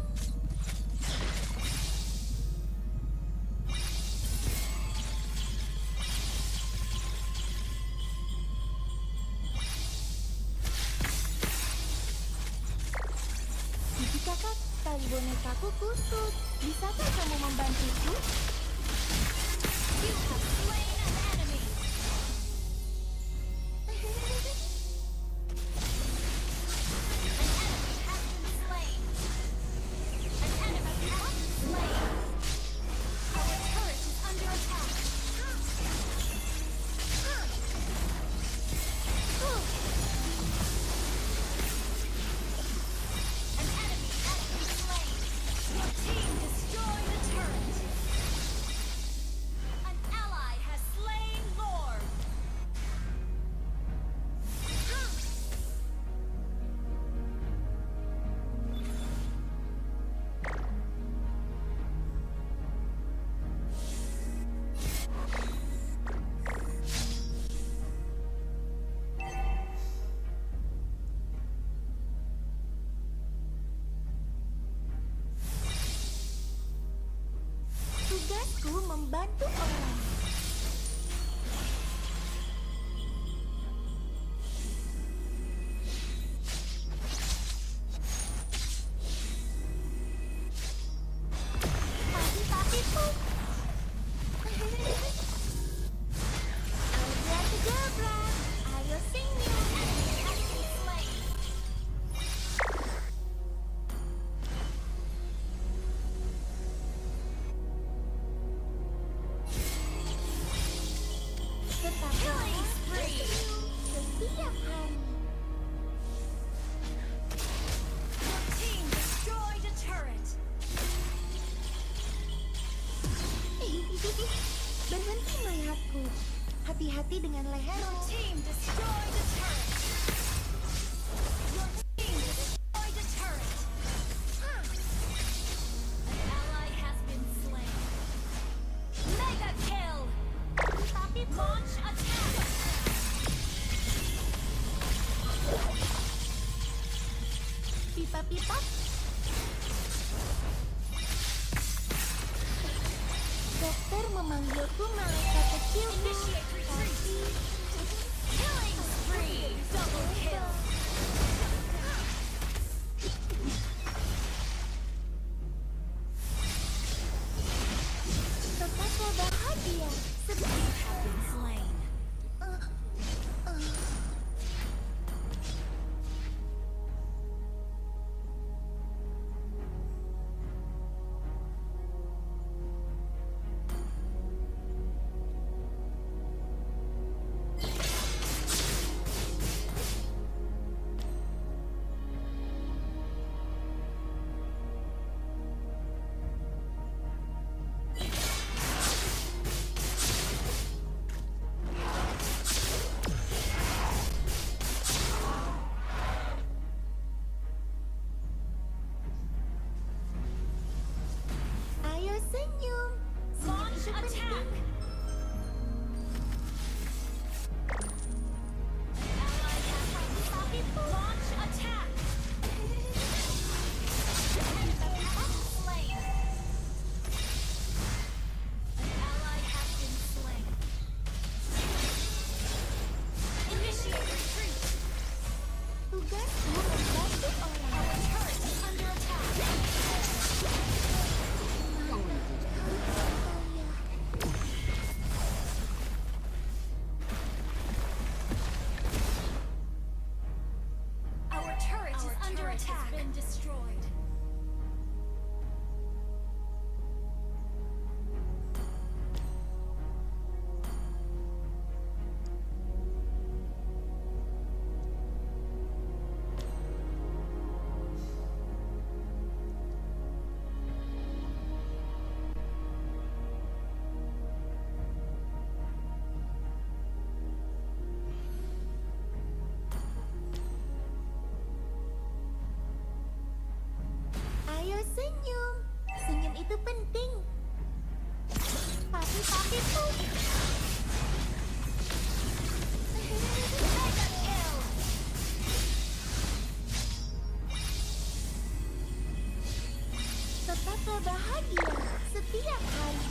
Cici kakak, tali bonekaku kusut. Bisakah kamu membantuku? You have slain an enemy. Tugasku membantu orang. Papi, pum. Abracadabra, ayo senyum. Tetaplah tersenyum setiap hari. Your team destroyed a turret. Berhenti melihatku. Hati-hati dengan Your lehermu. team destroyed a turret. Your team destroyed a turret. An ally has been slain. Mega kill. Papi, pum. Launch attack. Pipa-pipa. Dokter memanggilku malaikat kecil. Initiate retreat. Killing spree. Double kill. Tetaplah bahagia. You have been slain. Ayo senyum. Launch Senyum itu attack. penting. Ally has been Launch attack. Slain. An ally has been slain. Initiate retreat. Tugasku membantu orang. Our turret is under attack. Kalian. Tersenyum. Senyum itu penting. Papi pum. Mega kill. Tetaplah bahagia setiap hari.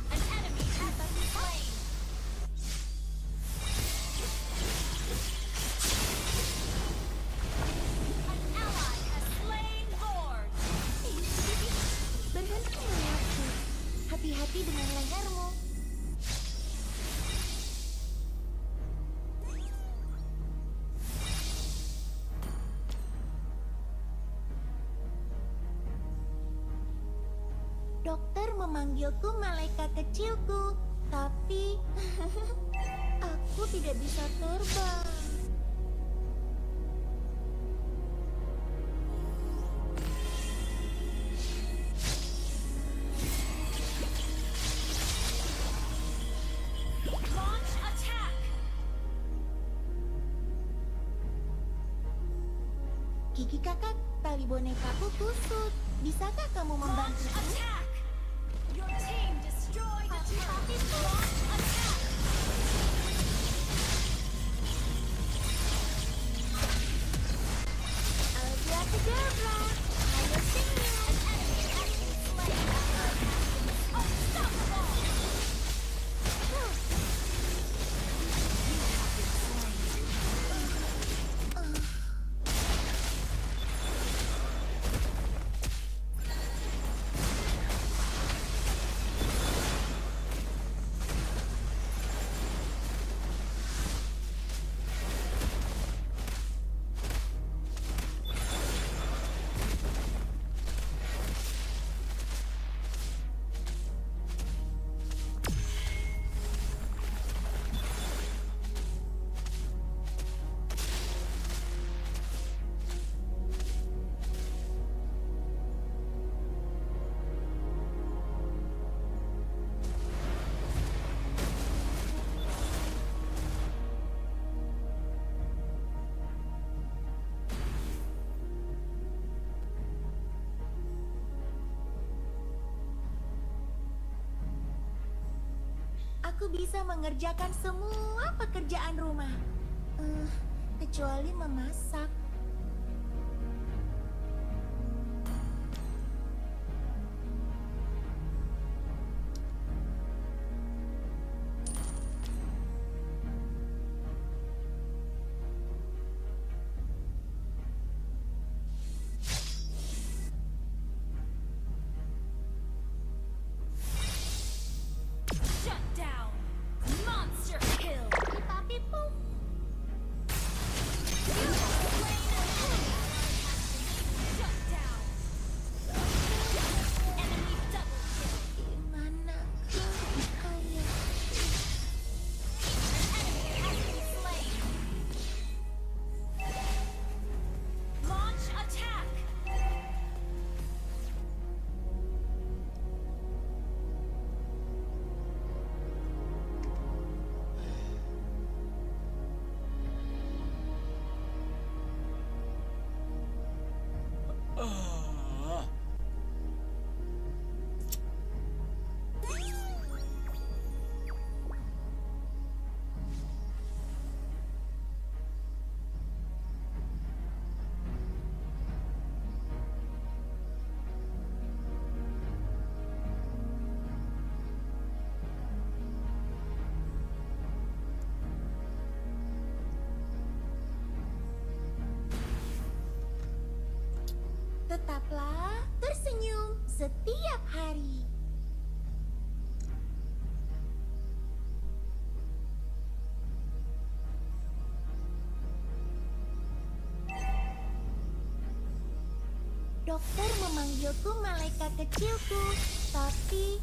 An enemy has been slain. An ally has slain Lord. Berhenti melihatku. Hati-hati dengan lehermu. Dokter memanggilku malaikat kecilku, tapi aku tidak bisa terbang. Launch attack. Gigi kakak, tali bonekaku kusut. Bisakah kamu Launch membantuku? attack. Your team destroyed a turret. Launch attack. Abracadabra, ayo senyum. An enemy has been slain. Unstoppable. Aku bisa mengerjakan semua pekerjaan rumah. Kecuali memasak. Shut down. Monster kill. Papi pum. You have slain an enemy. Shut down. Enemy double kill. Gimana kalian? An enemy has been slain. Launch attack. Ah. Tetaplah tersenyum setiap hari. Dokter memanggilku malaikat kecilku, tapi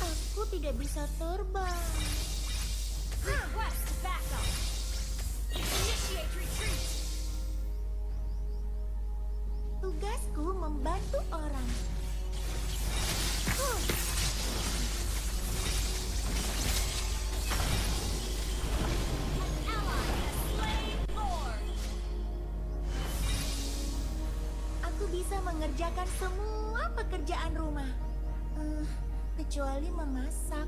aku tidak bisa terbang. Request backup. Initiate retreat. Tugasku membantu orang. An ally has slain Lord. mengerjakan semua pekerjaan rumah. Kecuali memasak.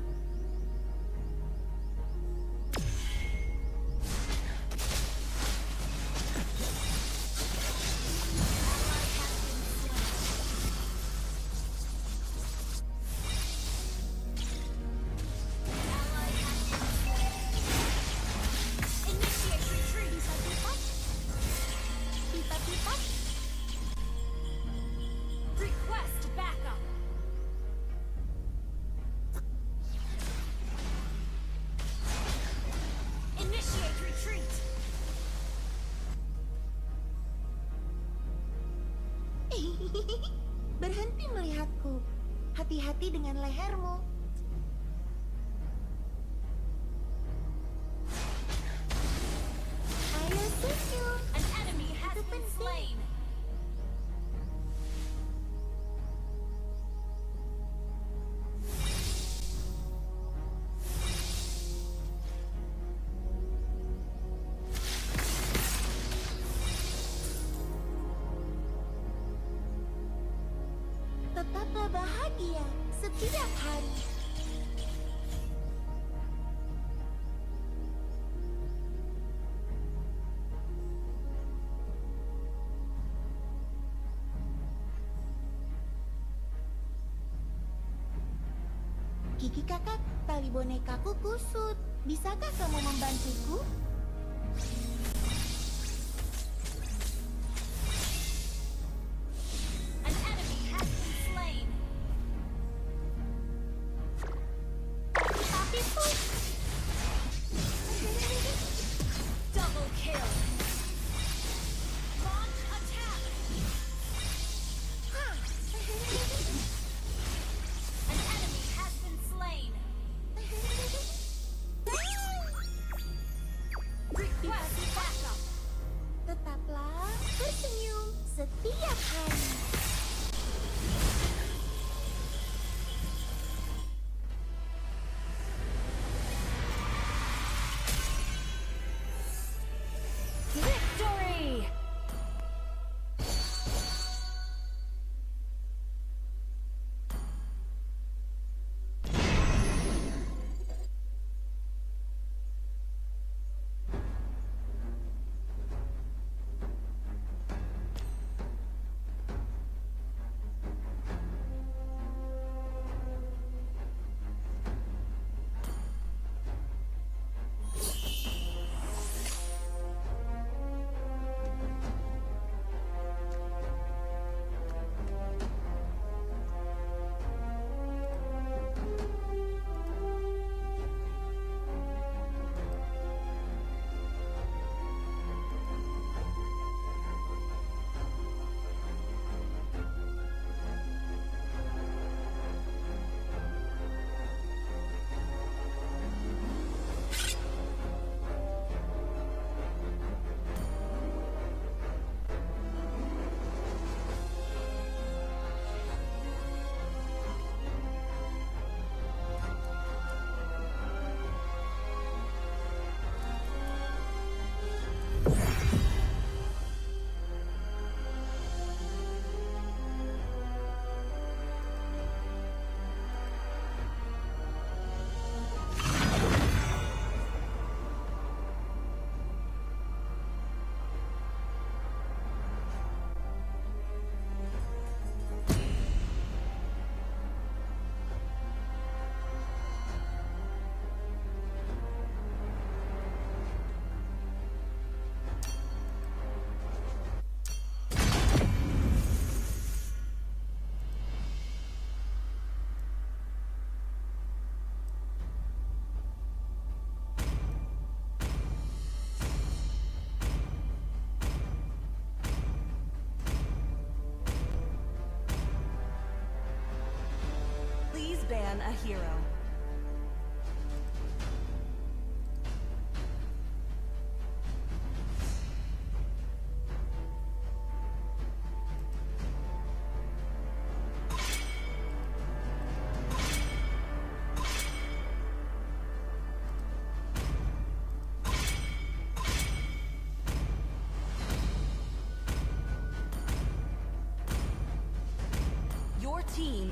Initiate retreat. Pipat-pipat. Request backup. Initiate retreat. Berhenti melihatku. Hati-hati dengan lehermu. Ayo senyum. An enemy has Itu been penting. slain. Tetaplah bahagia setiap hari. Gigi kakak, tali bonekaku kusut. Bisakah kamu membantuku? An enemy has been slain. Tapi pun. Double kill. Launch attack. An enemy has been slain. Request backup. Tetaplah tersenyum setiap hari. Victory! ban a hero.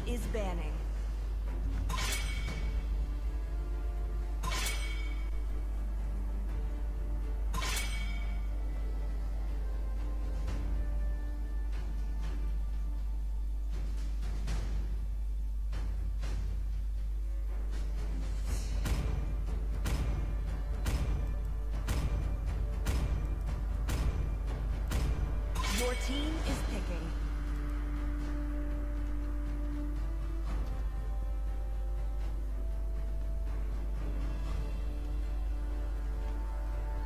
is banning. Your team is picking.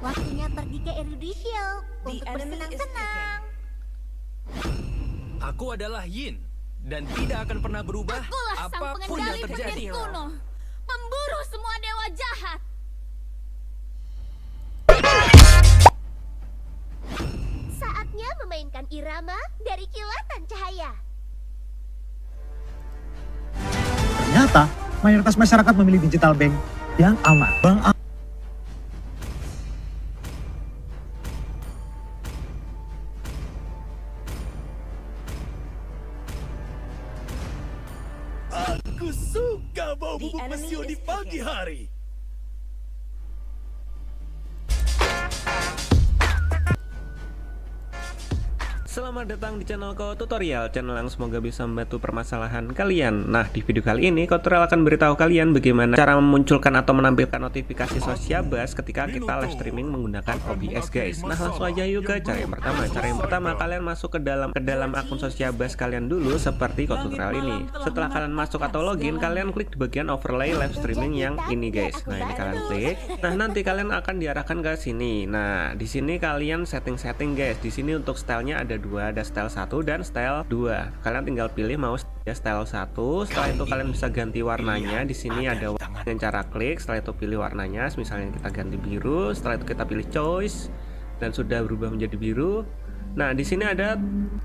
Waktunya pergi ke Eruditio The untuk enemy is bersenang-senang. Aku adalah Yin dan tidak akan pernah berubah Akulah sang apapun yang pengendali terjadi. bukit kuno, pemburu semua dewa jahat. Saatnya memainkan irama dari kilatan cahaya. Ternyata mayoritas masyarakat memilih digital bank yang aman. Bank Aku suka bau The bubuk enemy mesio di is pagi picking. hari. Selamat datang di channel Ko Tutorial, channel yang semoga bisa membantu permasalahan kalian. Nah, di video kali ini Ko Tutorial akan beritahu kalian bagaimana cara memunculkan atau menampilkan notifikasi Sociabas ketika kita live streaming menggunakan OBS, guys. Nah, langsung aja yuk ke cara yang pertama. Cara yang pertama, kalian masuk ke dalam akun Sociabas kalian dulu seperti Ko Tutorial ini. Setelah kalian masuk atau login, kalian klik di bagian overlay live streaming yang ini, guys. Nah, ini kalian klik. Nah, nanti kalian akan diarahkan ke sini. Nah, di sini kalian setting-setting, guys. Di sini untuk stylenya ada dua, ada style 1 dan style 2. Kalian tinggal pilih mau ya style 1. Setelah itu kalian bisa ganti warnanya. Di sini ada dengan cara klik. Setelah itu pilih warnanya. Misalnya kita ganti biru. Setelah itu kita pilih choice dan sudah berubah menjadi biru. Nah, di sini ada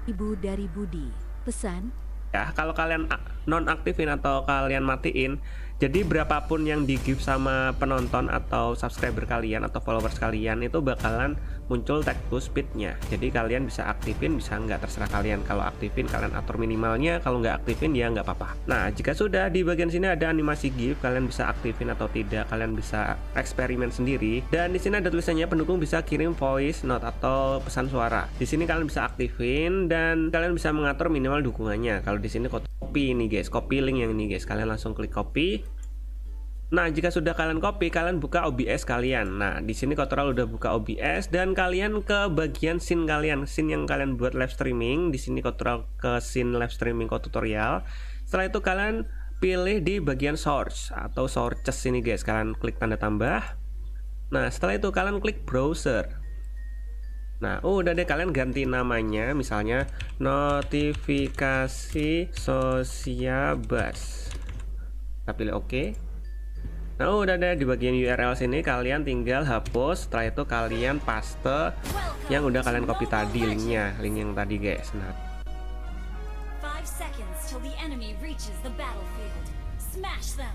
Ibu dari Budi. Pesan. Ya, kalau kalian nonaktifin atau kalian matiin, jadi berapapun yang di give sama penonton atau subscriber kalian atau followers kalian itu bakalan muncul tag to speednya. Jadi kalian bisa aktifin, bisa nggak, terserah kalian. Kalau aktifin kalian atur minimalnya, kalau nggak aktifin ya nggak apa-apa. Nah, jika sudah di bagian sini ada animasi give, kalian bisa aktifin atau tidak, kalian bisa eksperimen sendiri. Dan di sini ada tulisannya pendukung bisa kirim voice note atau pesan suara. Di sini kalian bisa aktifin dan kalian bisa mengatur minimal dukungannya. Kalau di sini copy ini, guys, copy link yang ini, guys. Kalian langsung klik copy. Nah, jika sudah kalian copy, kalian buka OBS kalian. Nah, di sini Ko Tutorial udah buka OBS dan kalian ke bagian scene kalian, scene yang kalian buat live streaming. Di sini Ko Tutorial ke scene live streaming Ko Tutorial. Setelah itu kalian pilih di bagian source atau sources ini, guys. Kalian klik tanda tambah. Nah, setelah itu kalian klik browser. Nah, udah deh, kalian ganti namanya, misalnya notifikasi Sociabas. Kita pilih OK. Nah, udah deh, di bagian URL sini kalian tinggal hapus. Setelah itu kalian paste yang udah kalian copy tadi linknya, link yang tadi, guys. Nah, 5 seconds till the enemy reaches the battlefield. Smash them.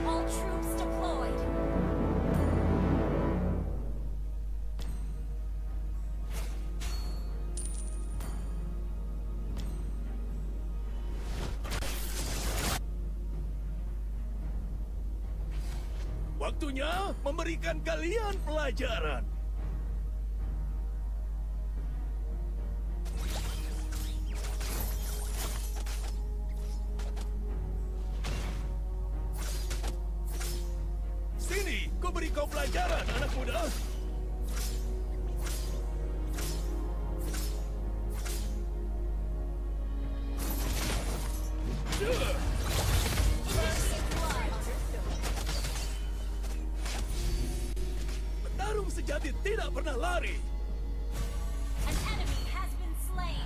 All troops deployed. Waktunya memberikan kalian pelajaran. Sini, ku beri kau pelajaran, anak muda. Petarung sejati tidak pernah lari. An enemy has been slain.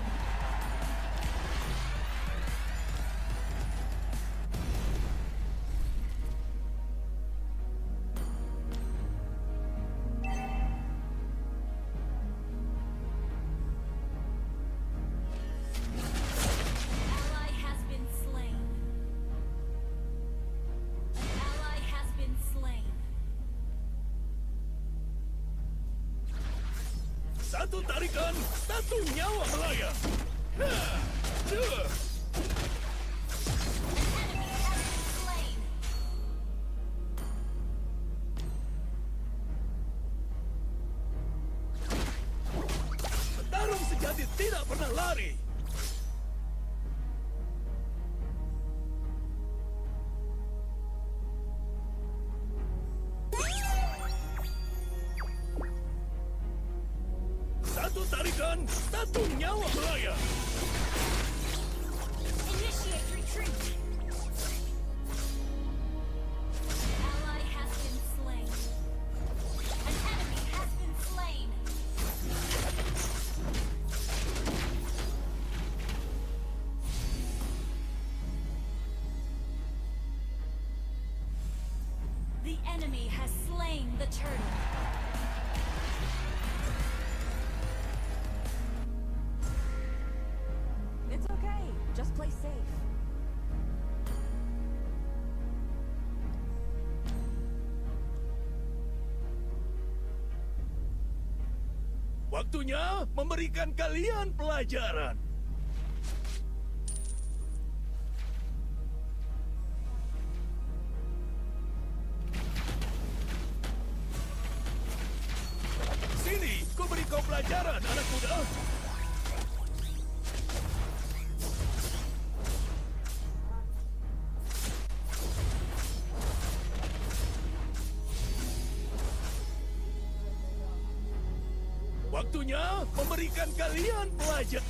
Ally has been slain. An ally has been slain. Satu tarikan, satu nyawa melayang. tarikan, satu nyawa melayang. Initiate retreat. Ally has been slain. An enemy has been slain. The enemy has slain the turtle. It's okay. Just play safe. Waktunya memberikan kalian pelajaran. Sini, ku beri kau pelajaran, anak muda. Waktunya memberikan kalian pelajaran.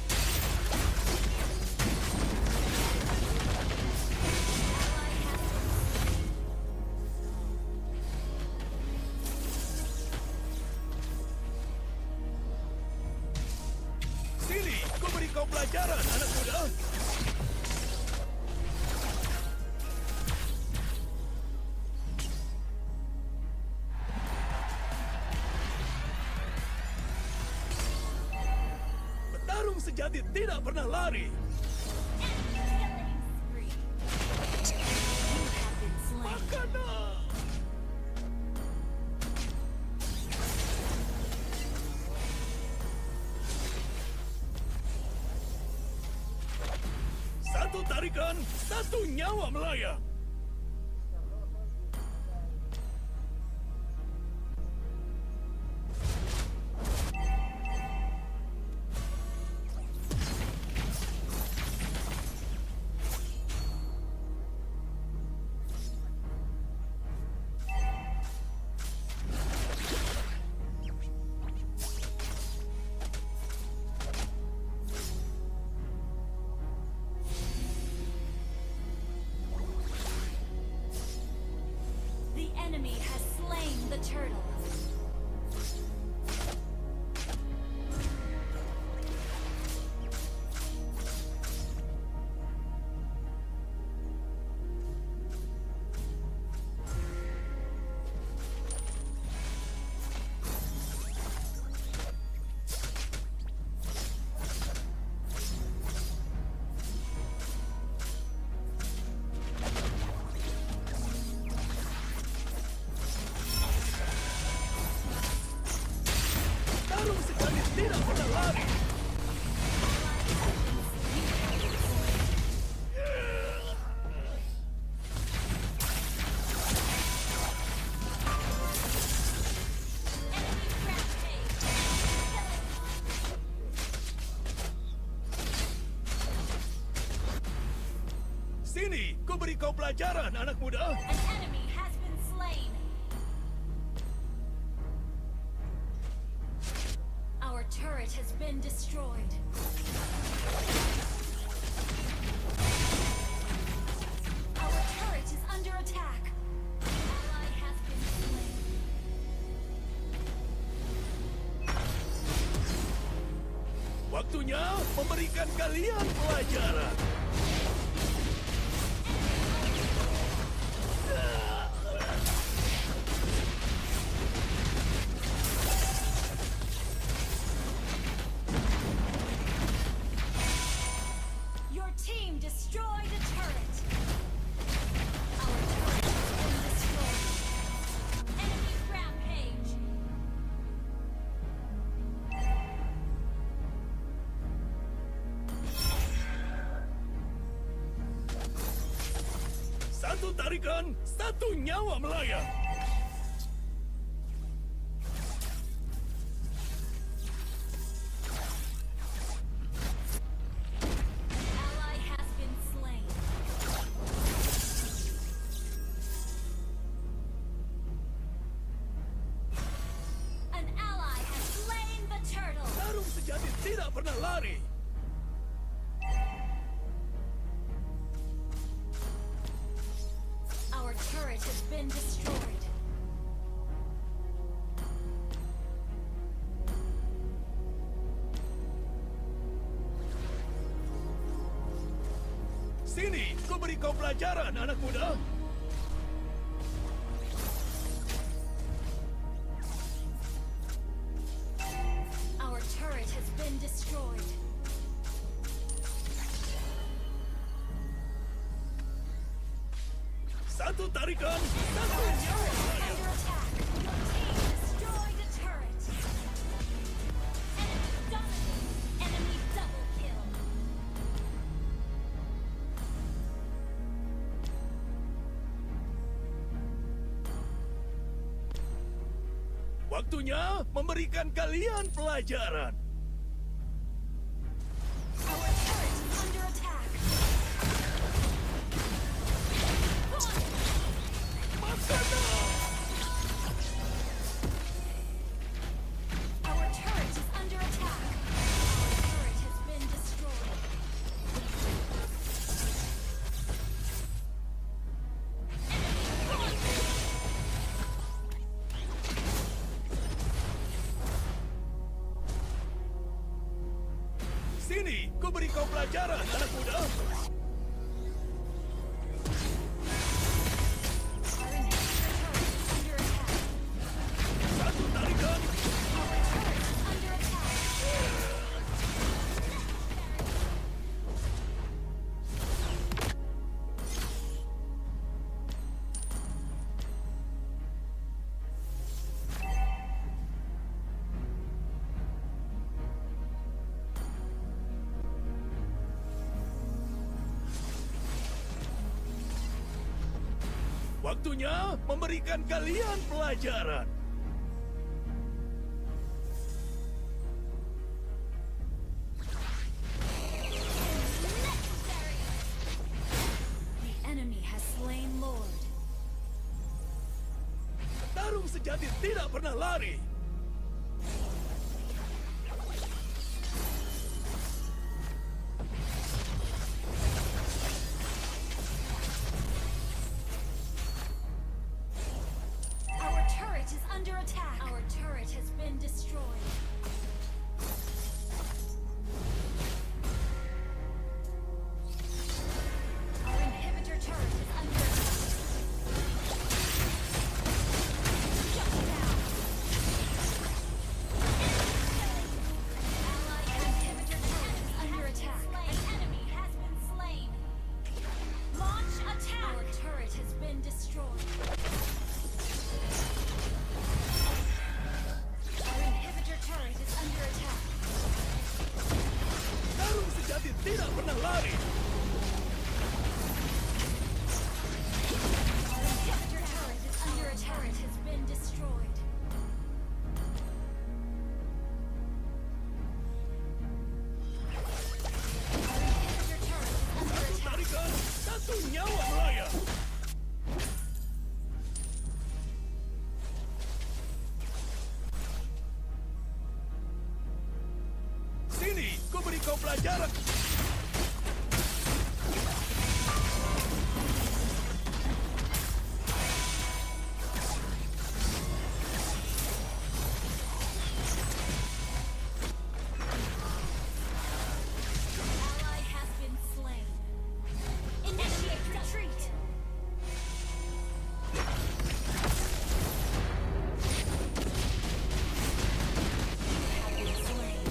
Sini, ku beri kau pelajaran, anak muda. Petarung sejati tidak pernah lari. Makanan. Satu tarikan, satu nyawa melayang. The enemy has slain the turtle. Petarung sejati tidak pernah lari. Sini, ku beri kau pelajaran, anak muda. An enemy has been slain. Our turret has been destroyed. Our turret is under attack. Ally has been slain. Waktunya memberikan kalian pelajaran. Your team destroyed a turret. Our turret has been destroyed. Enemy rampage. Satu tarikan, satu nyawa melayang. Ally has been slain. An ally has slain the turtle. Petarung sejati tidak Sini, ku beri kau pelajaran, anak muda. Our turret has been destroyed. Satu tarikan, satu Our nyawa. turret is under attack. Your team destroyed a turret. Enemy dominated. Enemy double kill. Waktunya memberikan kalian pelajaran. Our turret is under attack. Our turret is under attack. Our turret has been destroyed. Sini, ku beri kau pelajaran, anak muda. Our inhibitor turret is under attack. Satu tarikan, Our turret is under attack. waktunya memberikan kalian pelajaran. The enemy has slain Lord. Tarung sejati tidak pernah lari. Our turret is under attack. Our turret has been destroyed. Our inhibitor turret is under attack. Shut down. Ally inhibitor turret is under attack. Enemy has been slain. Launch attack. Our turret has been destroyed. Our inhibitor turret is under attack. Tarung sejati tidak pernah lari. Our inhibitor turret is under attack. Turret has been destroyed. Our inhibitor turret is under Satu attack. tarikan, satu nyawa melayang. Sini, ku beri kau pelajaran. Ally has been slain. Initiate retreat. You have been slain.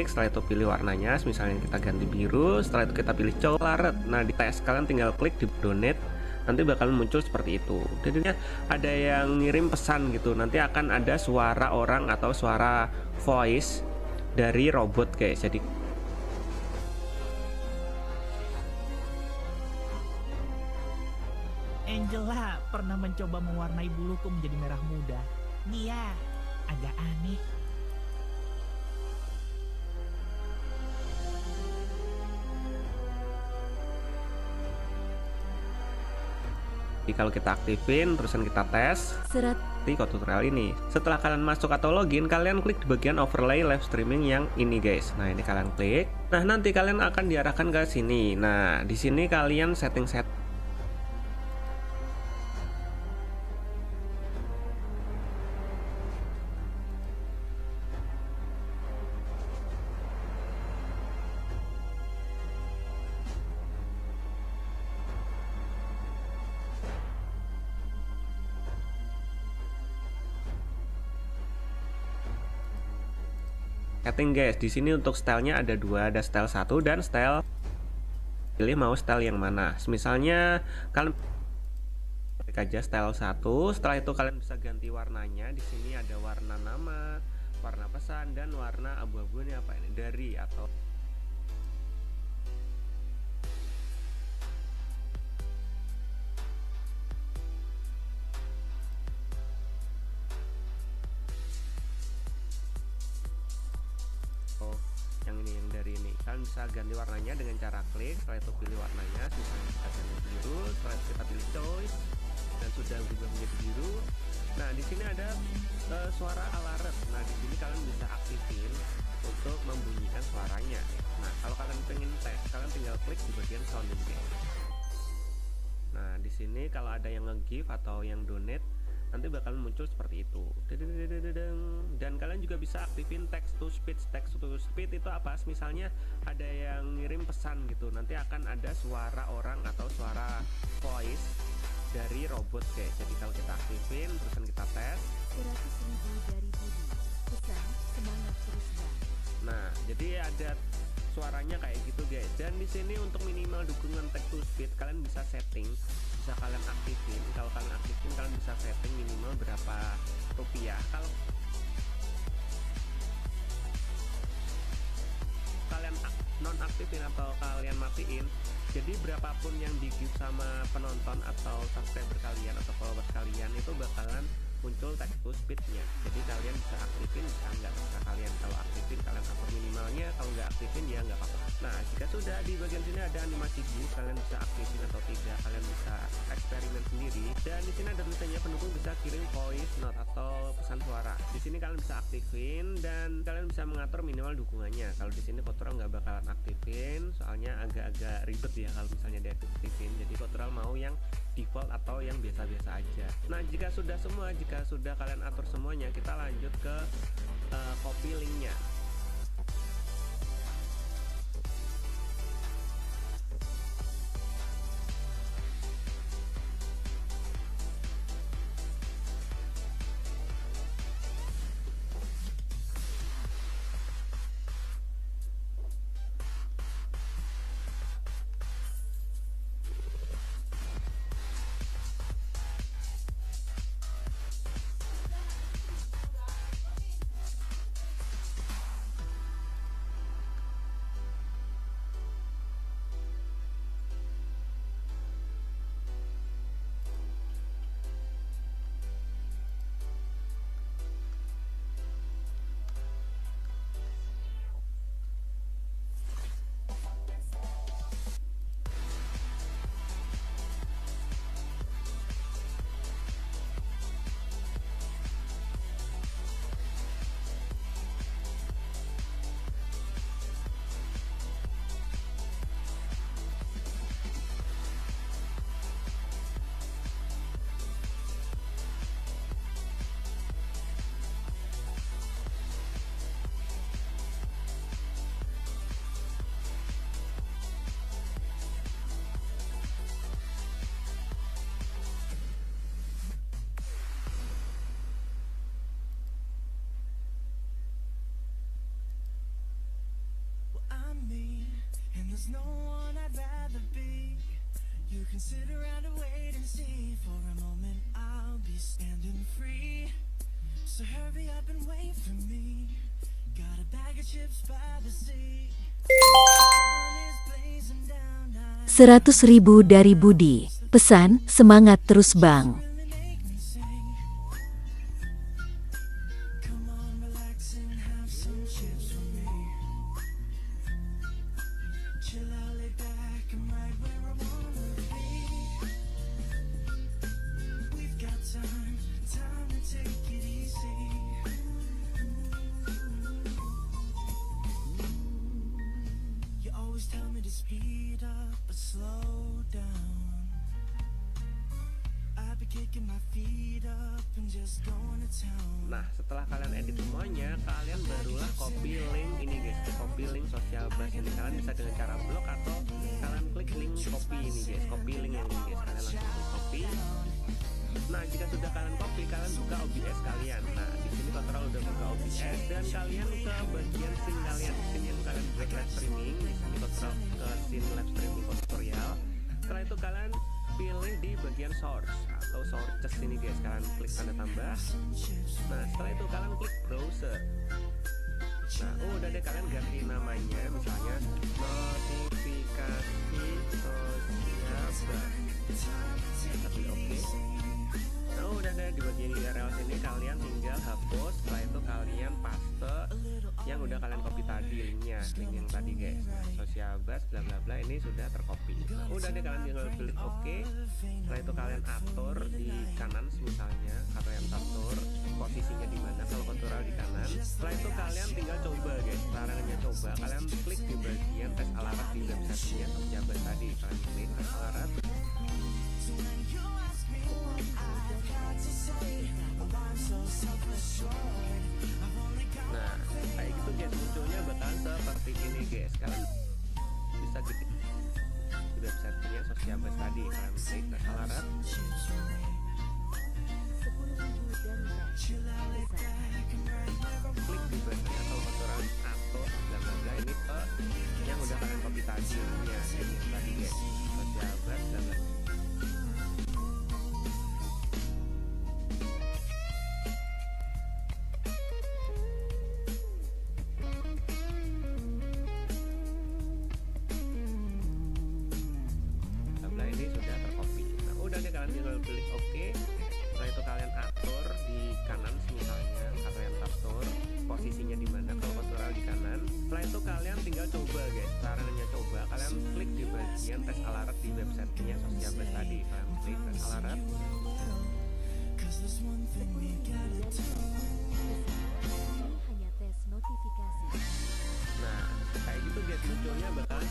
klik, setelah itu pilih warnanya, misalnya kita ganti biru, setelah itu kita pilih coklat. Nah di tes kalian tinggal klik di donate, nanti bakal muncul seperti itu. Jadi ada yang ngirim pesan gitu, nanti akan ada suara orang atau suara voice dari robot guys. Jadi Angela pernah mencoba mewarnai buluku menjadi merah muda. Dia agak aneh. Jadi kalau kita aktifin, terusan kita tes di tutorial ini. Setelah kalian masuk atau login, kalian klik di bagian overlay live streaming yang ini guys. Nah ini kalian klik. Nah nanti kalian akan diarahkan ke sini. Nah di sini kalian setting. Setting guys, di sini untuk stylenya ada dua, ada style 1 dan style. Pilih mau style yang mana. Misalnya kalian klik aja style 1, setelah itu kalian bisa ganti warnanya. Di sini ada warna nama, warna pesan, dan warna abu-abu ini apa ini? Dari atau yang dari ini. Kalian bisa ganti warnanya dengan cara klik, setelah itu pilih warnanya, misalnya kita ganti biru, setelah itu kita pilih choice dan sudah berubah menjadi biru. Nah di sini ada suara alarm. Nah di sini kalian bisa aktifin untuk membunyikan suaranya. Nah kalau kalian pengen tes, kalian tinggal klik di bagian sound ini. Nah di sini kalau ada yang nge-give atau yang donate, nanti bakal muncul seperti itu. Dan kalian juga bisa aktifin text to speech. Text to speech itu apa? Misalnya ada yang ngirim pesan gitu, nanti akan ada suara orang atau suara voice dari robot guys. Jadi kalau kita aktifin, terusan kita tes. 100.000 dari Budi. Pesan, semangat terus bang. Nah, jadi ada suaranya kayak gitu guys. Dan di sini untuk minimal dukungan text to speech kalian bisa setting, bisa kalian aktifin. Kalau kalian aktifin, kalian bisa setting minimal berapa rupiah. Kalau kalian non aktifin atau kalian matiin, jadi berapapun yang di give sama penonton atau subscriber kalian atau followers kalian itu bakalan muncul text to speech-nya. Jadi kalian bisa aktifin, bisa nggak, bisa kalian kalau aktifin kalian atur minimalnya, kalau nggak aktifin ya nggak apa-apa. Nah jika sudah di bagian sini ada animasi GIF, kalian bisa aktifin atau tidak, kalian bisa eksperimen sendiri. Dan di sini ada tulisannya pendukung bisa kirim voice note atau pesan suara. Di sini kalian bisa aktifin dan kalian bisa mengatur minimal dukungannya. Kalau di sini Kotoral nggak bakalan aktifin, soalnya agak-agak ribet ya kalau misalnya diaktifin. Jadi Kotoral mau yang default atau yang biasa-biasa aja. Nah jika sudah semua, jika sudah kalian atur semuanya, kita lanjut ke copy linknya. there's no one I'd rather be. You can sit around and wait and see. For a moment I'll be standing free. So hurry up and wait for me. Got a bag of chips by the sea. Sun is blazing down. 100.000 dari Budi. Pesan, semangat terus Bang. Come on, relax and have some chips with me. Chill out, lay back, I'm right where I wanna be. We've got time to take it easy. You always tell me to speed up, but slow down. I've been kicking my feet up and just going to town. Nah, setelah kalian edit semuanya, kalian barulah copy link ini guys, copy link Social Blast ini. Kalian bisa dengan cara blok atau kalian klik link copy ini guys, copy link yang ini guys, kalian langsung klik copy. Nah, jika sudah kalian copy, kalian buka OBS kalian. Nah, di sini kontrol udah buka OBS dan kalian ke bagian scene kalian, scene yang kalian buat live streaming. Di sini kontrol ke scene live streaming tutorial. Setelah itu kalian pilih di bagian source atau sources ini guys, kalian klik tanda tambah. Nah, setelah itu kalian klik browser. Nah, udah deh, kalian ganti namanya, misalnya notifikasi sosial. Tapi oke. Nah, udah deh, di bagian URL sini kalian tinggal hapus. Setelah itu kalian paste yang udah kalian copy tadi, linknya, link yang tadi guys. Social Blast bla bla bla ini sudah tercopy. Nah, udah deh, kalian tinggal klik oke. Setelah itu kalian atur di kanan misalnya, kalian atur posisinya di mana. Kalau kontrol di kanan. Setelah itu kalian tinggal coba guys. Caranya coba, kalian klik di bagian tes alamat di websitenya Social Blast tadi. Kalian klik tes alamat. Nah, kayak gitu guys, munculnya bakalan seperti ini guys. Kalian bisa ketik di websitenya Social Blast tadi. Kalian klik tes alamat. Klik di bagian atau kotoran atau bla bla bla ini ke yang udah kalian copy tadi ya, ini tadi guys, Social Blast bla bla. Ini sudah tercopy. Nah, udah deh, kalian tinggal klik oke. Setelah itu kalian atur di kanan misalnya, kalian atur posisinya di mana. Kalau kontrol di kanan. Setelah itu kalian tinggal coba guys. Caranya coba, kalian klik di bagian tes alamat di websitenya Social Blast tadi. Kalian klik tes alamat. Hanya tes notifikasi. Nah, kayak gitu guys, munculnya bakalan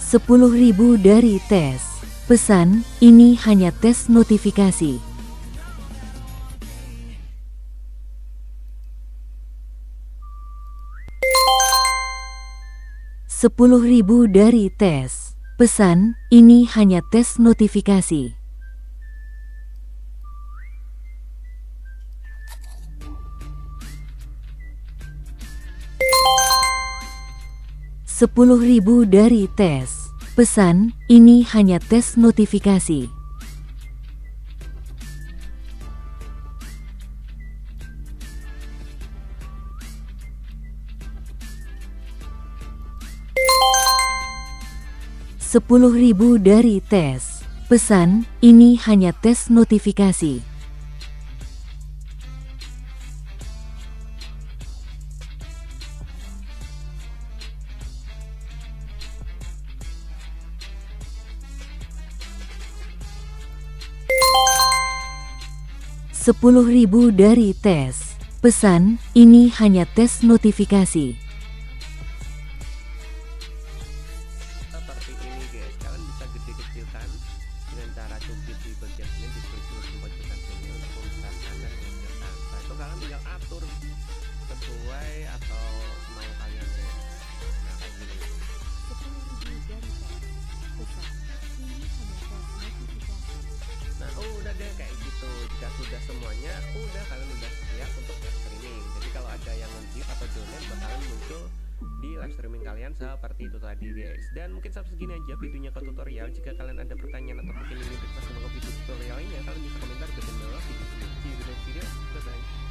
10.000 dari tes. Pesan, ini hanya tes notifikasi. Sepuluh.000 dari tes. Pesan, ini hanya tes notifikasi. 10.000 dari tes. Pesan, ini hanya tes notifikasi. Sepuluh.000 dari tes. Pesan, ini hanya tes notifikasi. Sepuluh.000 dari tes. Pesan, ini hanya tes notifikasi. Seperti ini guys, kalian bisa gede-kecilkan dengan cara cubit di bagian ini, di pojokan sini untuk membesarkan dan mengecilkan. Nah, itu kalian tinggal atur sesuai atau semau kalian guys. Nah, kayak gini. 10.000 dari tes. Pesan, ini hanya tes notifikasi. udah kalian udah siap untuk live streaming. Jadi kalau ada yang nge-gift atau donate bakalan muncul di live streaming kalian seperti itu tadi guys. Dan mungkin sampai segini aja videonya ke tutorial. Jika kalian ada pertanyaan atau mungkin ingin request untuk video tutorial lainnya, kalian bisa komentar di bawah video ini. See you di next video. Bye bye.